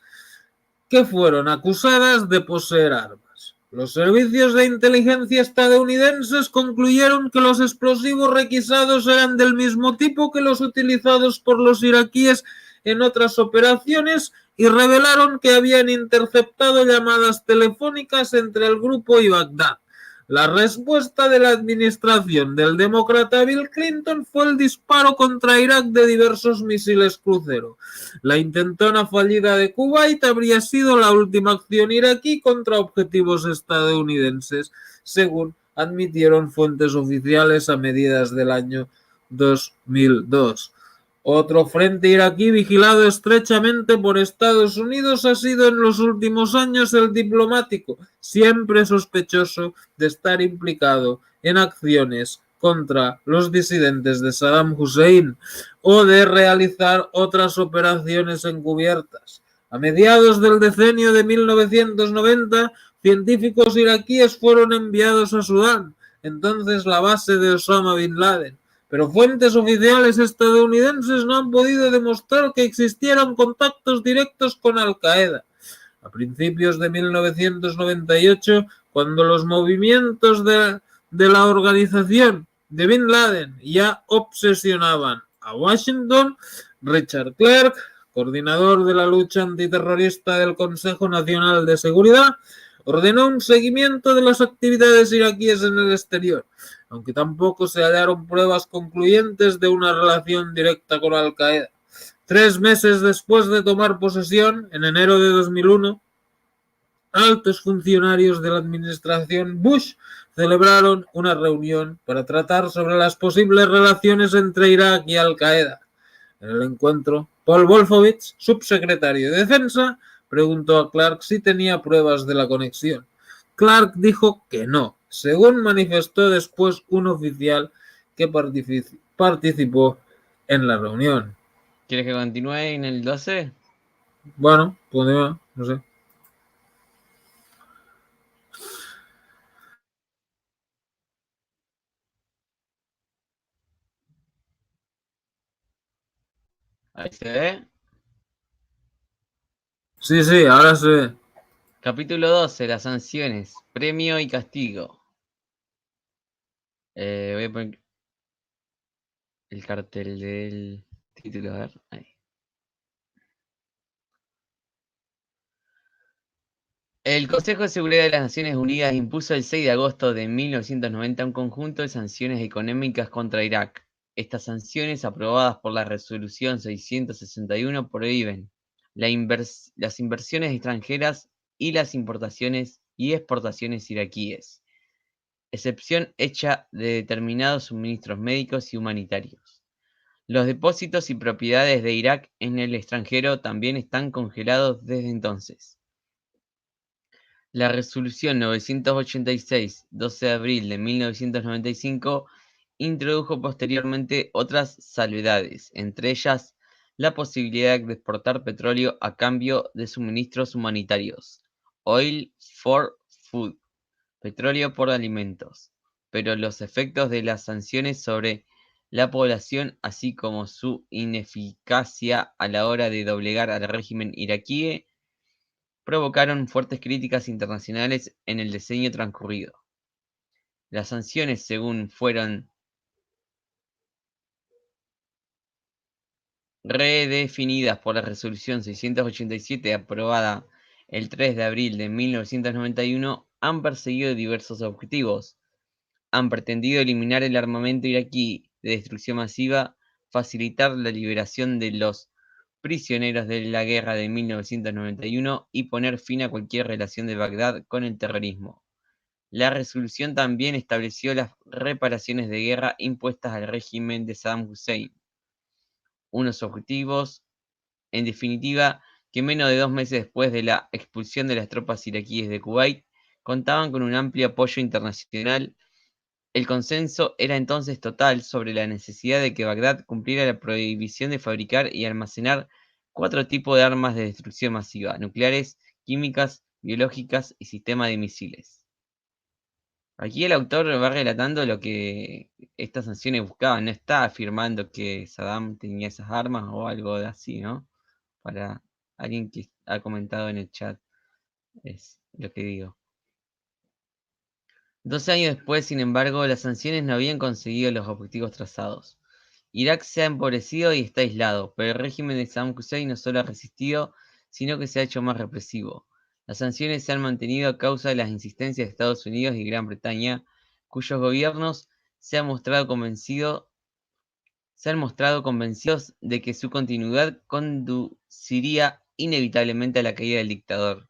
que fueron acusadas de poseer armas. Los servicios de inteligencia estadounidenses concluyeron que los explosivos requisados eran del mismo tipo que los utilizados por los iraquíes en otras operaciones y revelaron que habían interceptado llamadas telefónicas entre el grupo y Bagdad. La respuesta de la administración del demócrata Bill Clinton fue el disparo contra Irak de diversos misiles crucero. La intentona fallida de Kuwait habría sido la última acción iraquí contra objetivos estadounidenses, según admitieron fuentes oficiales a mediados del año 2002. Otro frente iraquí vigilado estrechamente por Estados Unidos ha sido en los últimos años el diplomático, siempre sospechoso de estar implicado en acciones contra los disidentes de Saddam Hussein o de realizar otras operaciones encubiertas. A mediados del decenio de 1990, científicos iraquíes fueron enviados a Sudán, entonces la base de Osama Bin Laden, pero fuentes oficiales estadounidenses no han podido demostrar que existieran contactos directos con Al-Qaeda. A principios de 1998, cuando los movimientos de la organización de Bin Laden ya obsesionaban a Washington, Richard Clark, coordinador de la lucha antiterrorista del Consejo Nacional de Seguridad, ordenó un seguimiento de las actividades iraquíes en el exterior, aunque tampoco se hallaron pruebas concluyentes de una relación directa con Al-Qaeda. 3 meses después de tomar posesión, en enero de 2001, altos funcionarios de la administración Bush celebraron una reunión para tratar sobre las posibles relaciones entre Irak y Al-Qaeda. En el encuentro, Paul Wolfowitz, subsecretario de Defensa, preguntó a Clark si tenía pruebas de la conexión. Clark dijo que no, según manifestó después un oficial que participó en la reunión. ¿Quieres que continúe en el 12? Bueno, pues no sé. Ahí se ve. Sí, ahora se ve. Capítulo 12, las sanciones, premio y castigo. Voy a poner el cartel del título, a ver. Ahí. El Consejo de Seguridad de las Naciones Unidas impuso el 6 de agosto de 1990 un conjunto de sanciones económicas contra Irak. Estas sanciones, aprobadas por la Resolución 661, prohíben las inversiones extranjeras y las importaciones y exportaciones iraquíes, excepción hecha de determinados suministros médicos y humanitarios. Los depósitos y propiedades de Irak en el extranjero también están congelados desde entonces. La Resolución 986, 12 de abril de 1995, introdujo posteriormente otras salvedades, entre ellas la posibilidad de exportar petróleo a cambio de suministros humanitarios, oil for food, petróleo por alimentos, pero los efectos de las sanciones sobre la población, así como su ineficacia a la hora de doblegar al régimen iraquí, provocaron fuertes críticas internacionales en el diseño transcurrido. Las sanciones, según fueron redefinidas por la Resolución 687 aprobada el 3 de abril de 1991, han perseguido diversos objetivos. Han pretendido eliminar el armamento iraquí de destrucción masiva, facilitar la liberación de los prisioneros de la guerra de 1991 y poner fin a cualquier relación de Bagdad con el terrorismo. La resolución también estableció las reparaciones de guerra impuestas al régimen de Saddam Hussein, unos objetivos, en definitiva, que menos de 2 meses después de la expulsión de las tropas iraquíes de Kuwait, contaban con un amplio apoyo internacional. El consenso era entonces total sobre la necesidad de que Bagdad cumpliera la prohibición de fabricar y almacenar 4 tipos de armas de destrucción masiva: nucleares, químicas, biológicas y sistemas de misiles. Aquí el autor va relatando lo que estas sanciones buscaban, no está afirmando que Saddam tenía esas armas o algo de así, ¿no? Para alguien que ha comentado en el chat, es lo que digo. 12 años después, sin embargo, las sanciones no habían conseguido los objetivos trazados. Irak se ha empobrecido y está aislado, pero el régimen de Saddam Hussein no solo ha resistido, sino que se ha hecho más represivo. Las sanciones se han mantenido a causa de las insistencias de Estados Unidos y Gran Bretaña, cuyos gobiernos se han mostrado convencidos de que su continuidad conduciría inevitablemente a la caída del dictador.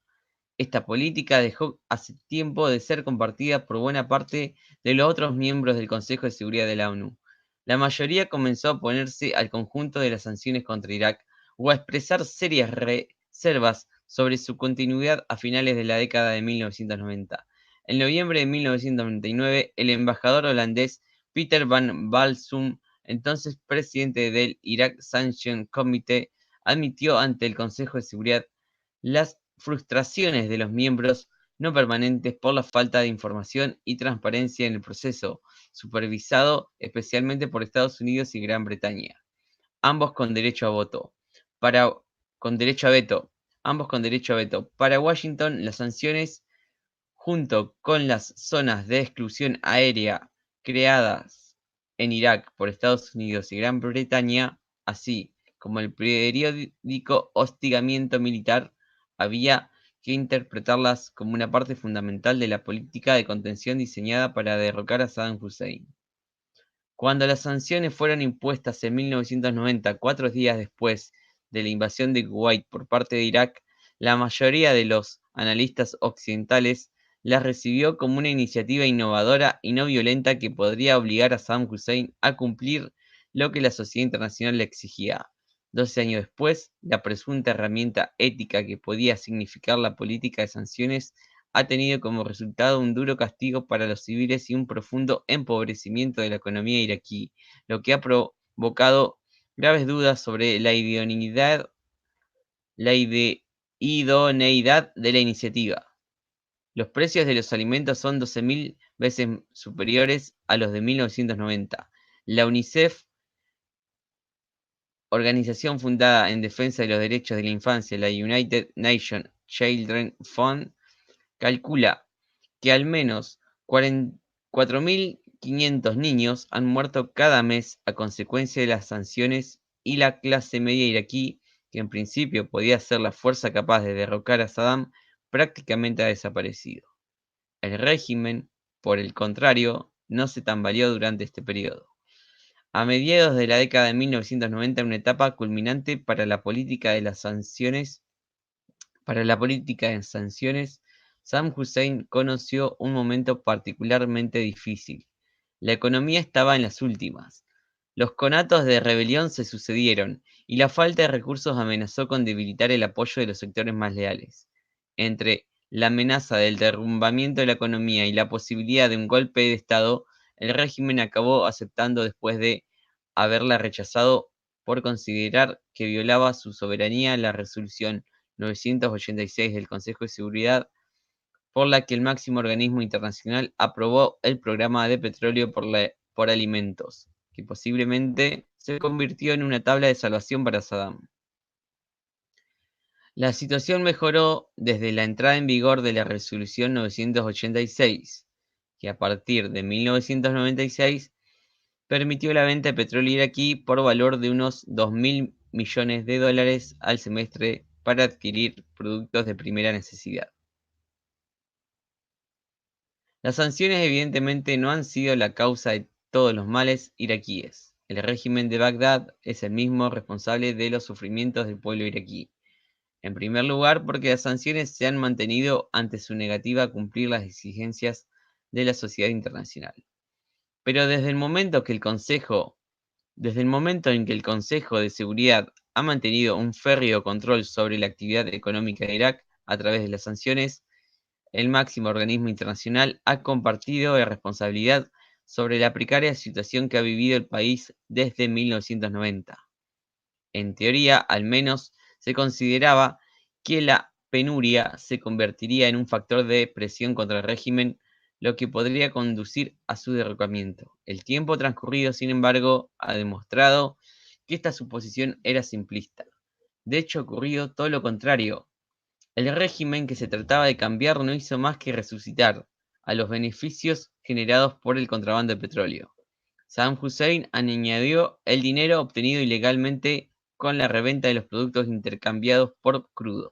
Esta política dejó hace tiempo de ser compartida por buena parte de los otros miembros del Consejo de Seguridad de la ONU. La mayoría comenzó a oponerse al conjunto de las sanciones contra Irak o a expresar serias reservas sobre su continuidad a finales de la década de 1990. En noviembre de 1999, el embajador holandés Peter van Balsum, entonces presidente del Iraq Sanction Committee, admitió ante el Consejo de Seguridad las frustraciones de los miembros no permanentes por la falta de información y transparencia en el proceso, supervisado especialmente por Estados Unidos y Gran Bretaña, ambos con derecho a voto. Con derecho a veto, ambos con derecho a veto. Para Washington, las sanciones, junto con las zonas de exclusión aérea creadas en Irak por Estados Unidos y Gran Bretaña, así como el periódico hostigamiento militar, había que interpretarlas como una parte fundamental de la política de contención diseñada para derrocar a Saddam Hussein. Cuando las sanciones fueron impuestas en 1990, 4 días después de la invasión de Kuwait por parte de Irak, la mayoría de los analistas occidentales las recibió como una iniciativa innovadora y no violenta que podría obligar a Saddam Hussein a cumplir lo que la sociedad internacional le exigía. 12 años después, la presunta herramienta ética que podía significar la política de sanciones ha tenido como resultado un duro castigo para los civiles y un profundo empobrecimiento de la economía iraquí, lo que ha provocado graves dudas sobre la idoneidad de la iniciativa. Los precios de los alimentos son 12.000 veces superiores a los de 1990. La UNICEF, organización fundada en defensa de los derechos de la infancia, la United Nations Children Fund, calcula que al menos 4.500 niños han muerto cada mes a consecuencia de las sanciones, y la clase media iraquí, que en principio podía ser la fuerza capaz de derrocar a Saddam, prácticamente ha desaparecido. El régimen, por el contrario, no se tambaleó durante este periodo. A mediados de la década de 1990, una etapa culminante para la política de sanciones, Saddam Hussein conoció un momento particularmente difícil. La economía estaba en las últimas. Los conatos de rebelión se sucedieron y la falta de recursos amenazó con debilitar el apoyo de los sectores más leales. Entre la amenaza del derrumbamiento de la economía y la posibilidad de un golpe de Estado, el régimen acabó aceptando después de haberla rechazado por considerar que violaba su soberanía la resolución 986 del Consejo de Seguridad, por la que el máximo organismo internacional aprobó el programa de petróleo por alimentos, que posiblemente se convirtió en una tabla de salvación para Saddam. La situación mejoró desde la entrada en vigor de la resolución 986, que a partir de 1996 permitió la venta de petróleo iraquí por valor de unos 2.000 millones de dólares al semestre para adquirir productos de primera necesidad. Las sanciones evidentemente no han sido la causa de todos los males iraquíes. El régimen de Bagdad es el mismo responsable de los sufrimientos del pueblo iraquí. En primer lugar, porque las sanciones se han mantenido ante su negativa a cumplir las exigencias de la sociedad internacional. Pero desde el momento en que el Consejo de Seguridad ha mantenido un férreo control sobre la actividad económica de Irak a través de las sanciones, el máximo organismo internacional ha compartido la responsabilidad sobre la precaria situación que ha vivido el país desde 1990. En teoría, al menos, se consideraba que la penuria se convertiría en un factor de presión contra el régimen, lo que podría conducir a su derrocamiento. El tiempo transcurrido, sin embargo, ha demostrado que esta suposición era simplista. De hecho, ocurrió todo lo contrario. El régimen que se trataba de cambiar no hizo más que resucitar a los beneficios generados por el contrabando de petróleo. Saddam Hussein añadió el dinero obtenido ilegalmente con la reventa de los productos intercambiados por crudo.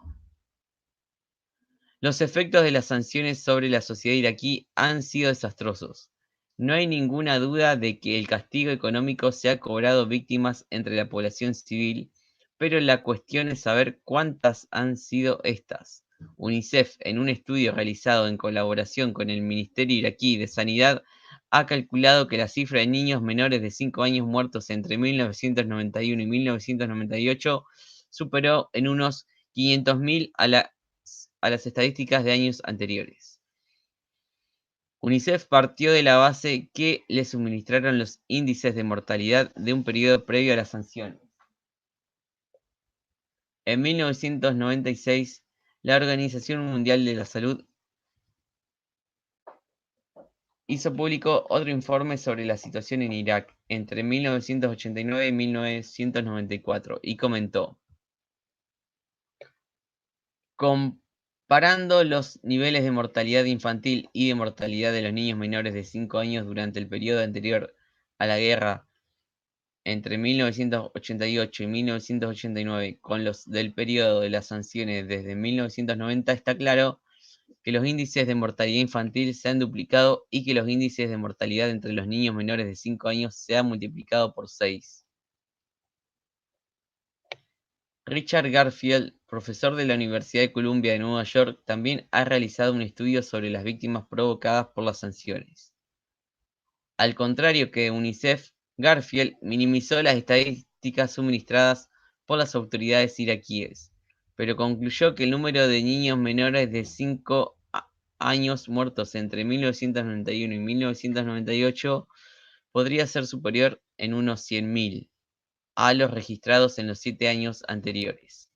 Los efectos de las sanciones sobre la sociedad iraquí han sido desastrosos. No hay ninguna duda de que el castigo económico se ha cobrado víctimas entre la población civil, pero la cuestión es saber cuántas han sido estas. UNICEF, en un estudio realizado en colaboración con el Ministerio Iraquí de Sanidad, ha calculado que la cifra de niños menores de 5 años muertos entre 1991 y 1998 superó en unos 500.000 a las estadísticas de años anteriores. UNICEF partió de la base que le suministraron los índices de mortalidad de un periodo previo a las sanciones. En 1996, la Organización Mundial de la Salud hizo público otro informe sobre la situación en Irak entre 1989 y 1994 y comentó: comparando los niveles de mortalidad infantil y de mortalidad de los niños menores de 5 años durante el periodo anterior a la guerra entre 1988 y 1989 con los del periodo de las sanciones desde 1990, está claro que los índices de mortalidad infantil se han duplicado y que los índices de mortalidad entre los niños menores de 5 años se han multiplicado por 6. Richard Garfield, profesor de la Universidad de Columbia de Nueva York, también ha realizado un estudio sobre las víctimas provocadas por las sanciones. Al contrario que UNICEF, Garfield minimizó las estadísticas suministradas por las autoridades iraquíes, pero concluyó que el número de niños menores de 5 años muertos entre 1991 y 1998 podría ser superior en unos 100.000 a los registrados en los 7 años anteriores.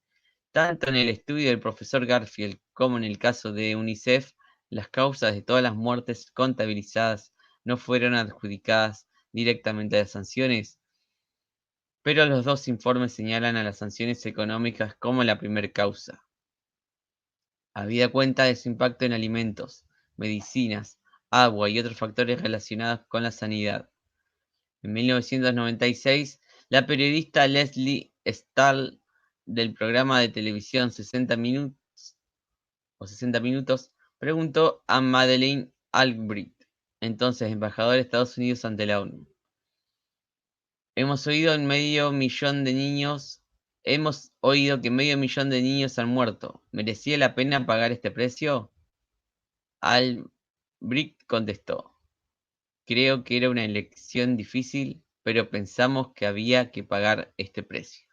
Tanto en el estudio del profesor Garfield como en el caso de UNICEF, las causas de todas las muertes contabilizadas no fueron adjudicadas directamente a las sanciones, pero los dos informes señalan a las sanciones económicas como la primera causa. Habida cuenta de su impacto en alimentos, medicinas, agua y otros factores relacionados con la sanidad. En 1996, la periodista Leslie Stahl del programa de televisión 60 Minutes o 60 minutos, preguntó a Madeleine Albright, entonces embajadora de Estados Unidos ante la ONU. Hemos oído que medio millón de niños han muerto. ¿Merecía la pena pagar este precio? Albright contestó: creo que era una elección difícil, pero pensamos que había que pagar este precio.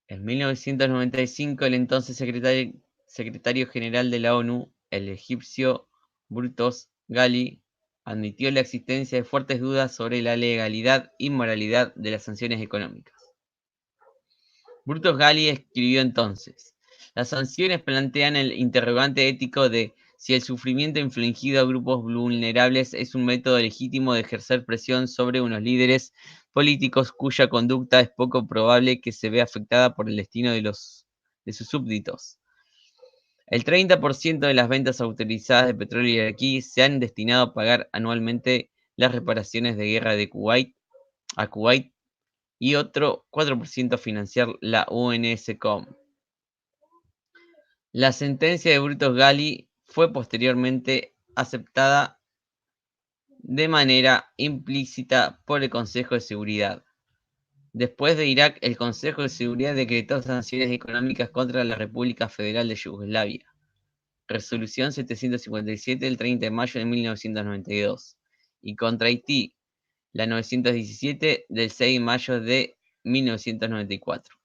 En 1995, el entonces secretario general de la ONU, el egipcio Boutros Ghali, admitió la existencia de fuertes dudas sobre la legalidad y moralidad de las sanciones económicas. Boutros Ghali escribió entonces: las sanciones plantean el interrogante ético de si el sufrimiento infligido a grupos vulnerables es un método legítimo de ejercer presión sobre unos líderes políticos cuya conducta es poco probable que se vea afectada por el destino de sus súbditos. El 30% de las ventas autorizadas de petróleo iraquí se han destinado a pagar anualmente las reparaciones de guerra de Kuwait y otro 4% a financiar la UNSCOM. La sentencia de Boutros Ghali fue posteriormente aceptada de manera implícita por el Consejo de Seguridad. Después de Irak, el Consejo de Seguridad decretó sanciones económicas contra la República Federal de Yugoslavia. Resolución 757 del 30 de mayo de 1992. Y contra Haití, la 917 del 6 de mayo de 1994.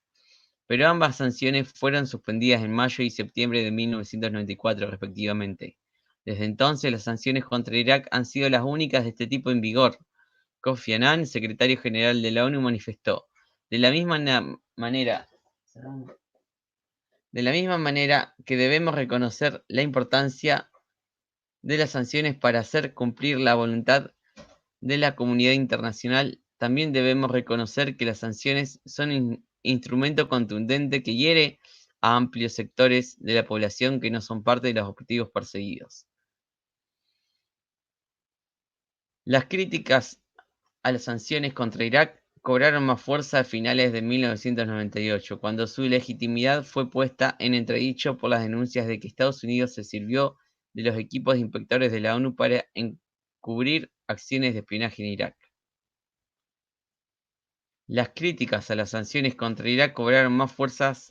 Pero ambas sanciones fueron suspendidas en mayo y septiembre de 1994 respectivamente. Desde entonces, las sanciones contra Irak han sido las únicas de este tipo en vigor. Kofi Annan, secretario general de la ONU, manifestó: de la misma manera que debemos reconocer la importancia de las sanciones para hacer cumplir la voluntad de la comunidad internacional, también debemos reconocer que las sanciones son un instrumento contundente que hiere a amplios sectores de la población que no son parte de los objetivos perseguidos. Las críticas a las sanciones contra Irak cobraron más fuerza a finales de 1998, cuando su legitimidad fue puesta en entredicho por las denuncias de que Estados Unidos se sirvió de los equipos de inspectores de la ONU para encubrir acciones de espionaje en Irak. Las críticas a las sanciones contra Irak cobraron más fuerza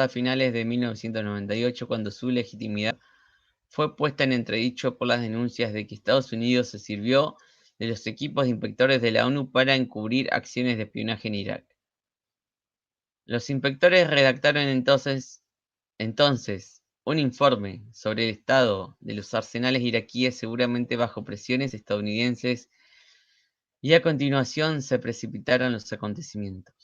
a finales de 1998, cuando su legitimidad fue puesta en entredicho por las denuncias de que Estados Unidos se sirvió de los equipos de inspectores de la ONU para encubrir acciones de espionaje en Irak. Los inspectores redactaron entonces un informe sobre el estado de los arsenales iraquíes, seguramente bajo presiones estadounidenses, y a continuación se precipitaron los acontecimientos.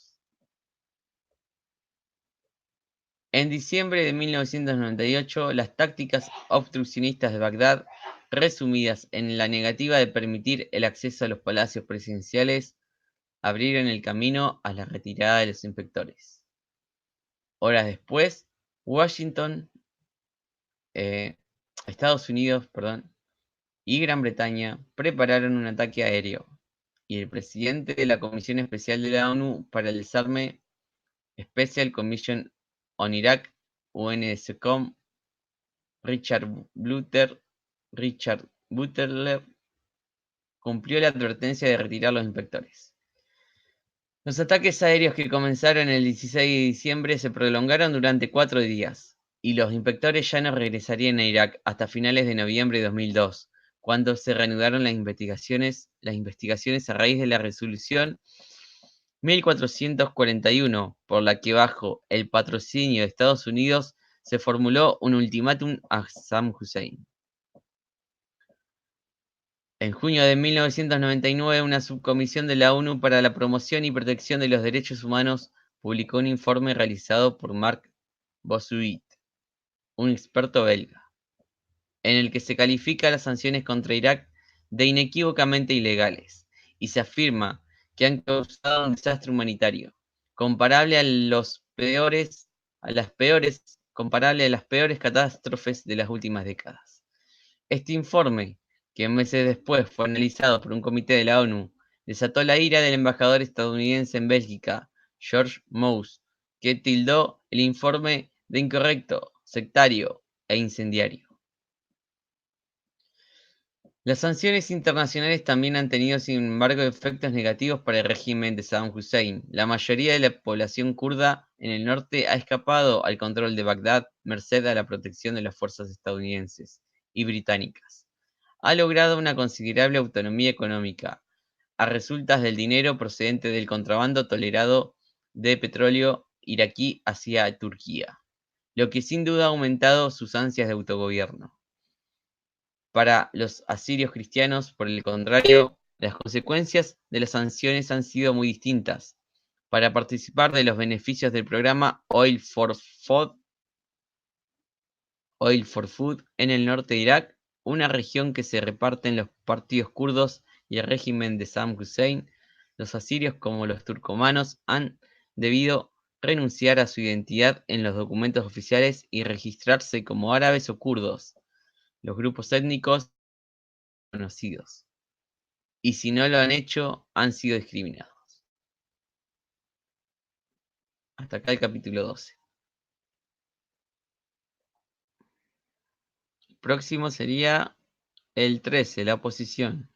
En diciembre de 1998, las tácticas obstruccionistas de Bagdad, resumidas en la negativa de permitir el acceso a los palacios presidenciales, abrieron el camino a la retirada de los inspectores. Horas después, Estados Unidos y Gran Bretaña prepararon un ataque aéreo, y el presidente de la Comisión Especial de la ONU para el Desarme, Special Commission on Iraq, UNSCOM, Richard Butler, cumplió la advertencia de retirar los inspectores. Los ataques aéreos, que comenzaron el 16 de diciembre, se prolongaron durante 4 días, y los inspectores ya no regresarían a Irak hasta finales de noviembre de 2002, cuando se reanudaron las investigaciones a raíz de la resolución 1441, por la que, bajo el patrocinio de Estados Unidos, se formuló un ultimátum a Saddam Hussein. En junio de 1999, una subcomisión de la ONU para la promoción y protección de los derechos humanos publicó un informe realizado por Mark Bossouit, un experto belga, en el que se califica las sanciones contra Irak de inequívocamente ilegales, y se afirma que han causado un desastre humanitario comparable a las peores catástrofes de las últimas décadas. Este informe, que meses después fue analizado por un comité de la ONU, desató la ira del embajador estadounidense en Bélgica, George Moose, que tildó el informe de incorrecto, sectario e incendiario. Las sanciones internacionales también han tenido, sin embargo, efectos negativos para el régimen de Saddam Hussein. La mayoría de la población kurda en el norte ha escapado al control de Bagdad merced a la protección de las fuerzas estadounidenses y británicas. Ha logrado una considerable autonomía económica a resultas del dinero procedente del contrabando tolerado de petróleo iraquí hacia Turquía, lo que sin duda ha aumentado sus ansias de autogobierno. Para los asirios cristianos, por el contrario, las consecuencias de las sanciones han sido muy distintas. Para participar de los beneficios del programa Oil for Food en el norte de Irak, una región que se reparte en los partidos kurdos y el régimen de Saddam Hussein, los asirios como los turcomanos han debido renunciar a su identidad en los documentos oficiales y registrarse como árabes o kurdos, los grupos étnicos conocidos, y si no lo han hecho, han sido discriminados. Hasta acá el capítulo 12. El próximo sería el 13, la oposición.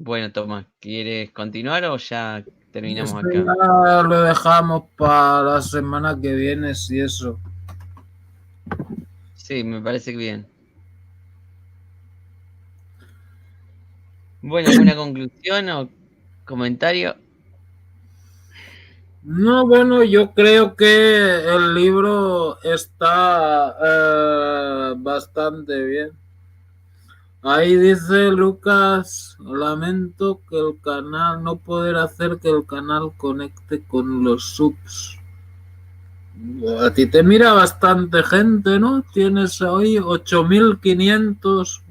Bueno, Tomás, ¿quieres continuar o ya terminamos Esto acá? ya lo dejamos para la semana que viene, si eso. Sí, me parece bien. Bueno, ¿alguna conclusión o comentario? No, bueno, yo creo que el libro está bastante bien. Ahí dice Lucas, lamento que el canal, no poder hacer que el canal conecte con los subs. A ti te mira bastante gente, ¿no? Tienes hoy 8500,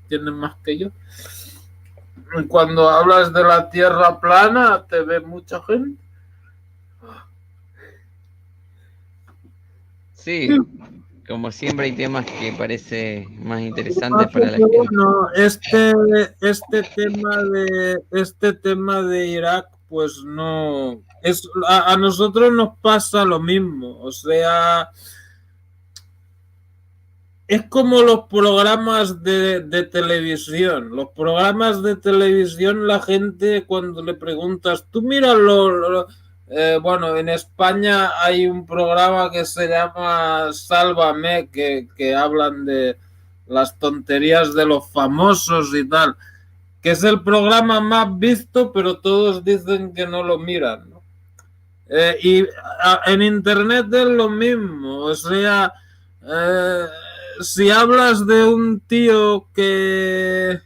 tienes más que yo. Cuando hablas de la tierra plana, te ve mucha gente. Sí, como siempre hay temas que parece más interesantes para la gente. Bueno, este tema de Irak, pues no es a nosotros nos pasa lo mismo, o sea, es como los programas de televisión. Los programas de televisión, la gente cuando le preguntas, tú mira bueno, en España hay un programa que se llama Sálvame, que hablan de las tonterías de los famosos y tal, que es el programa más visto, pero todos dicen que no lo miran, ¿no? En Internet es lo mismo, o sea, eh, si hablas de un tío que...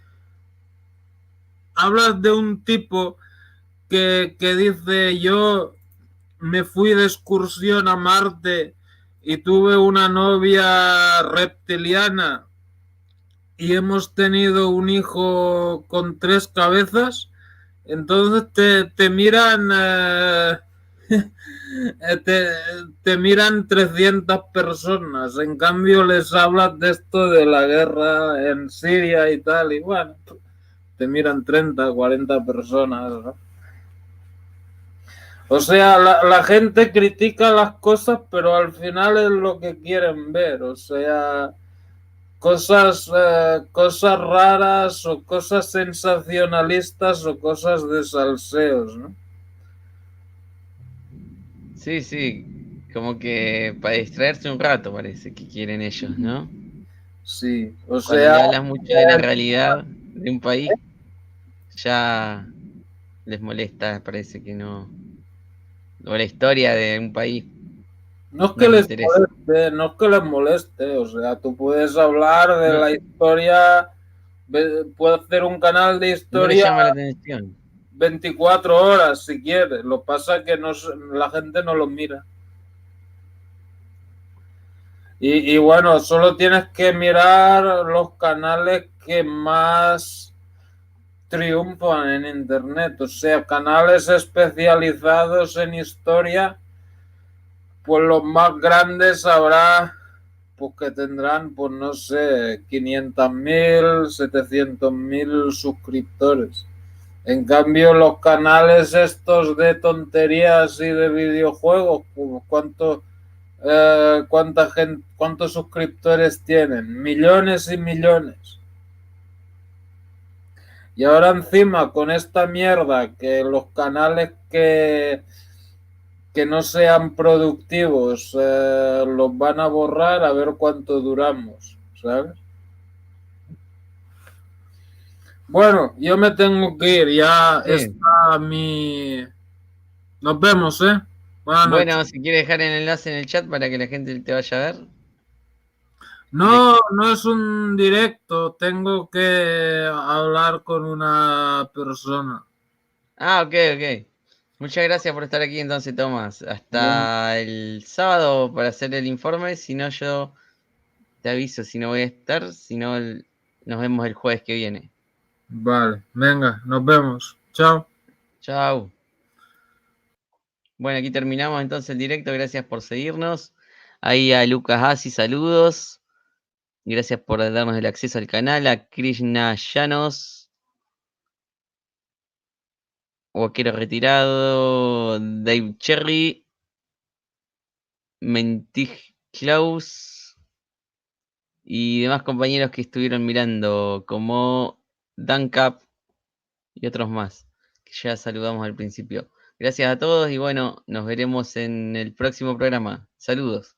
Hablas de un tipo que dice yo me fui de excursión a Marte y tuve una novia reptiliana y hemos tenido un hijo con 3 cabezas, entonces te miran te, te miran 300 personas. En cambio les hablas de esto de la guerra en Siria y tal, y bueno, te miran 30, 40 personas, ¿no? O sea, la gente critica las cosas, pero al final es lo que quieren ver. O sea, cosas raras o cosas sensacionalistas o cosas de salseos, ¿no? Sí, sí, como que para distraerse un rato parece que quieren ellos, ¿no? Sí, o Cuando sea, le hablas mucho de la realidad de un país, ya les molesta, parece que no. O la historia de un país no es no que les les interesa. moleste, no es que les moleste, o sea, tú puedes hablar de No, la historia, puedes hacer un canal de no les historia llama la atención. 24 horas si quieres, lo que pasa es que no, la gente no lo mira. Y bueno, solo tienes que mirar los canales que más triunfan en Internet, o sea, canales especializados en historia, pues los más grandes habrá, pues que tendrán, pues no sé, 500.000, 700.000 suscriptores. En cambio, los canales estos de tonterías y de videojuegos, pues, ¿cuánta gente, cuántos suscriptores tienen? Millones y millones. Y ahora encima con esta mierda, que los canales que no sean productivos los van a borrar, a ver cuánto duramos, ¿sabes? Bueno, yo me tengo que ir, ya Sí. está mi... Nos vemos, ¿eh? Buenas noches. Bueno, si quieres dejar el enlace en el chat para que la gente te vaya a ver. No, no es un directo, tengo que hablar con una persona. Ah, ok, ok. Muchas gracias por estar aquí entonces, Tomás. Bueno, Hasta el sábado para hacer el informe. Si no, yo te aviso si no voy a estar. Si no, nos vemos el jueves que viene. vale, venga, nos vemos. Chao. Chao. Bueno, aquí terminamos entonces el directo. Gracias por seguirnos. Ahí a Lucas Asi, saludos. Gracias por darnos el acceso al canal. A Krishna Llanos, Vaquero Retirado, Dave Cherry, Mentig Klaus y demás compañeros que estuvieron mirando, como Dancap y otros más, que ya saludamos al principio. Gracias a todos y bueno, nos veremos en el próximo programa. Saludos.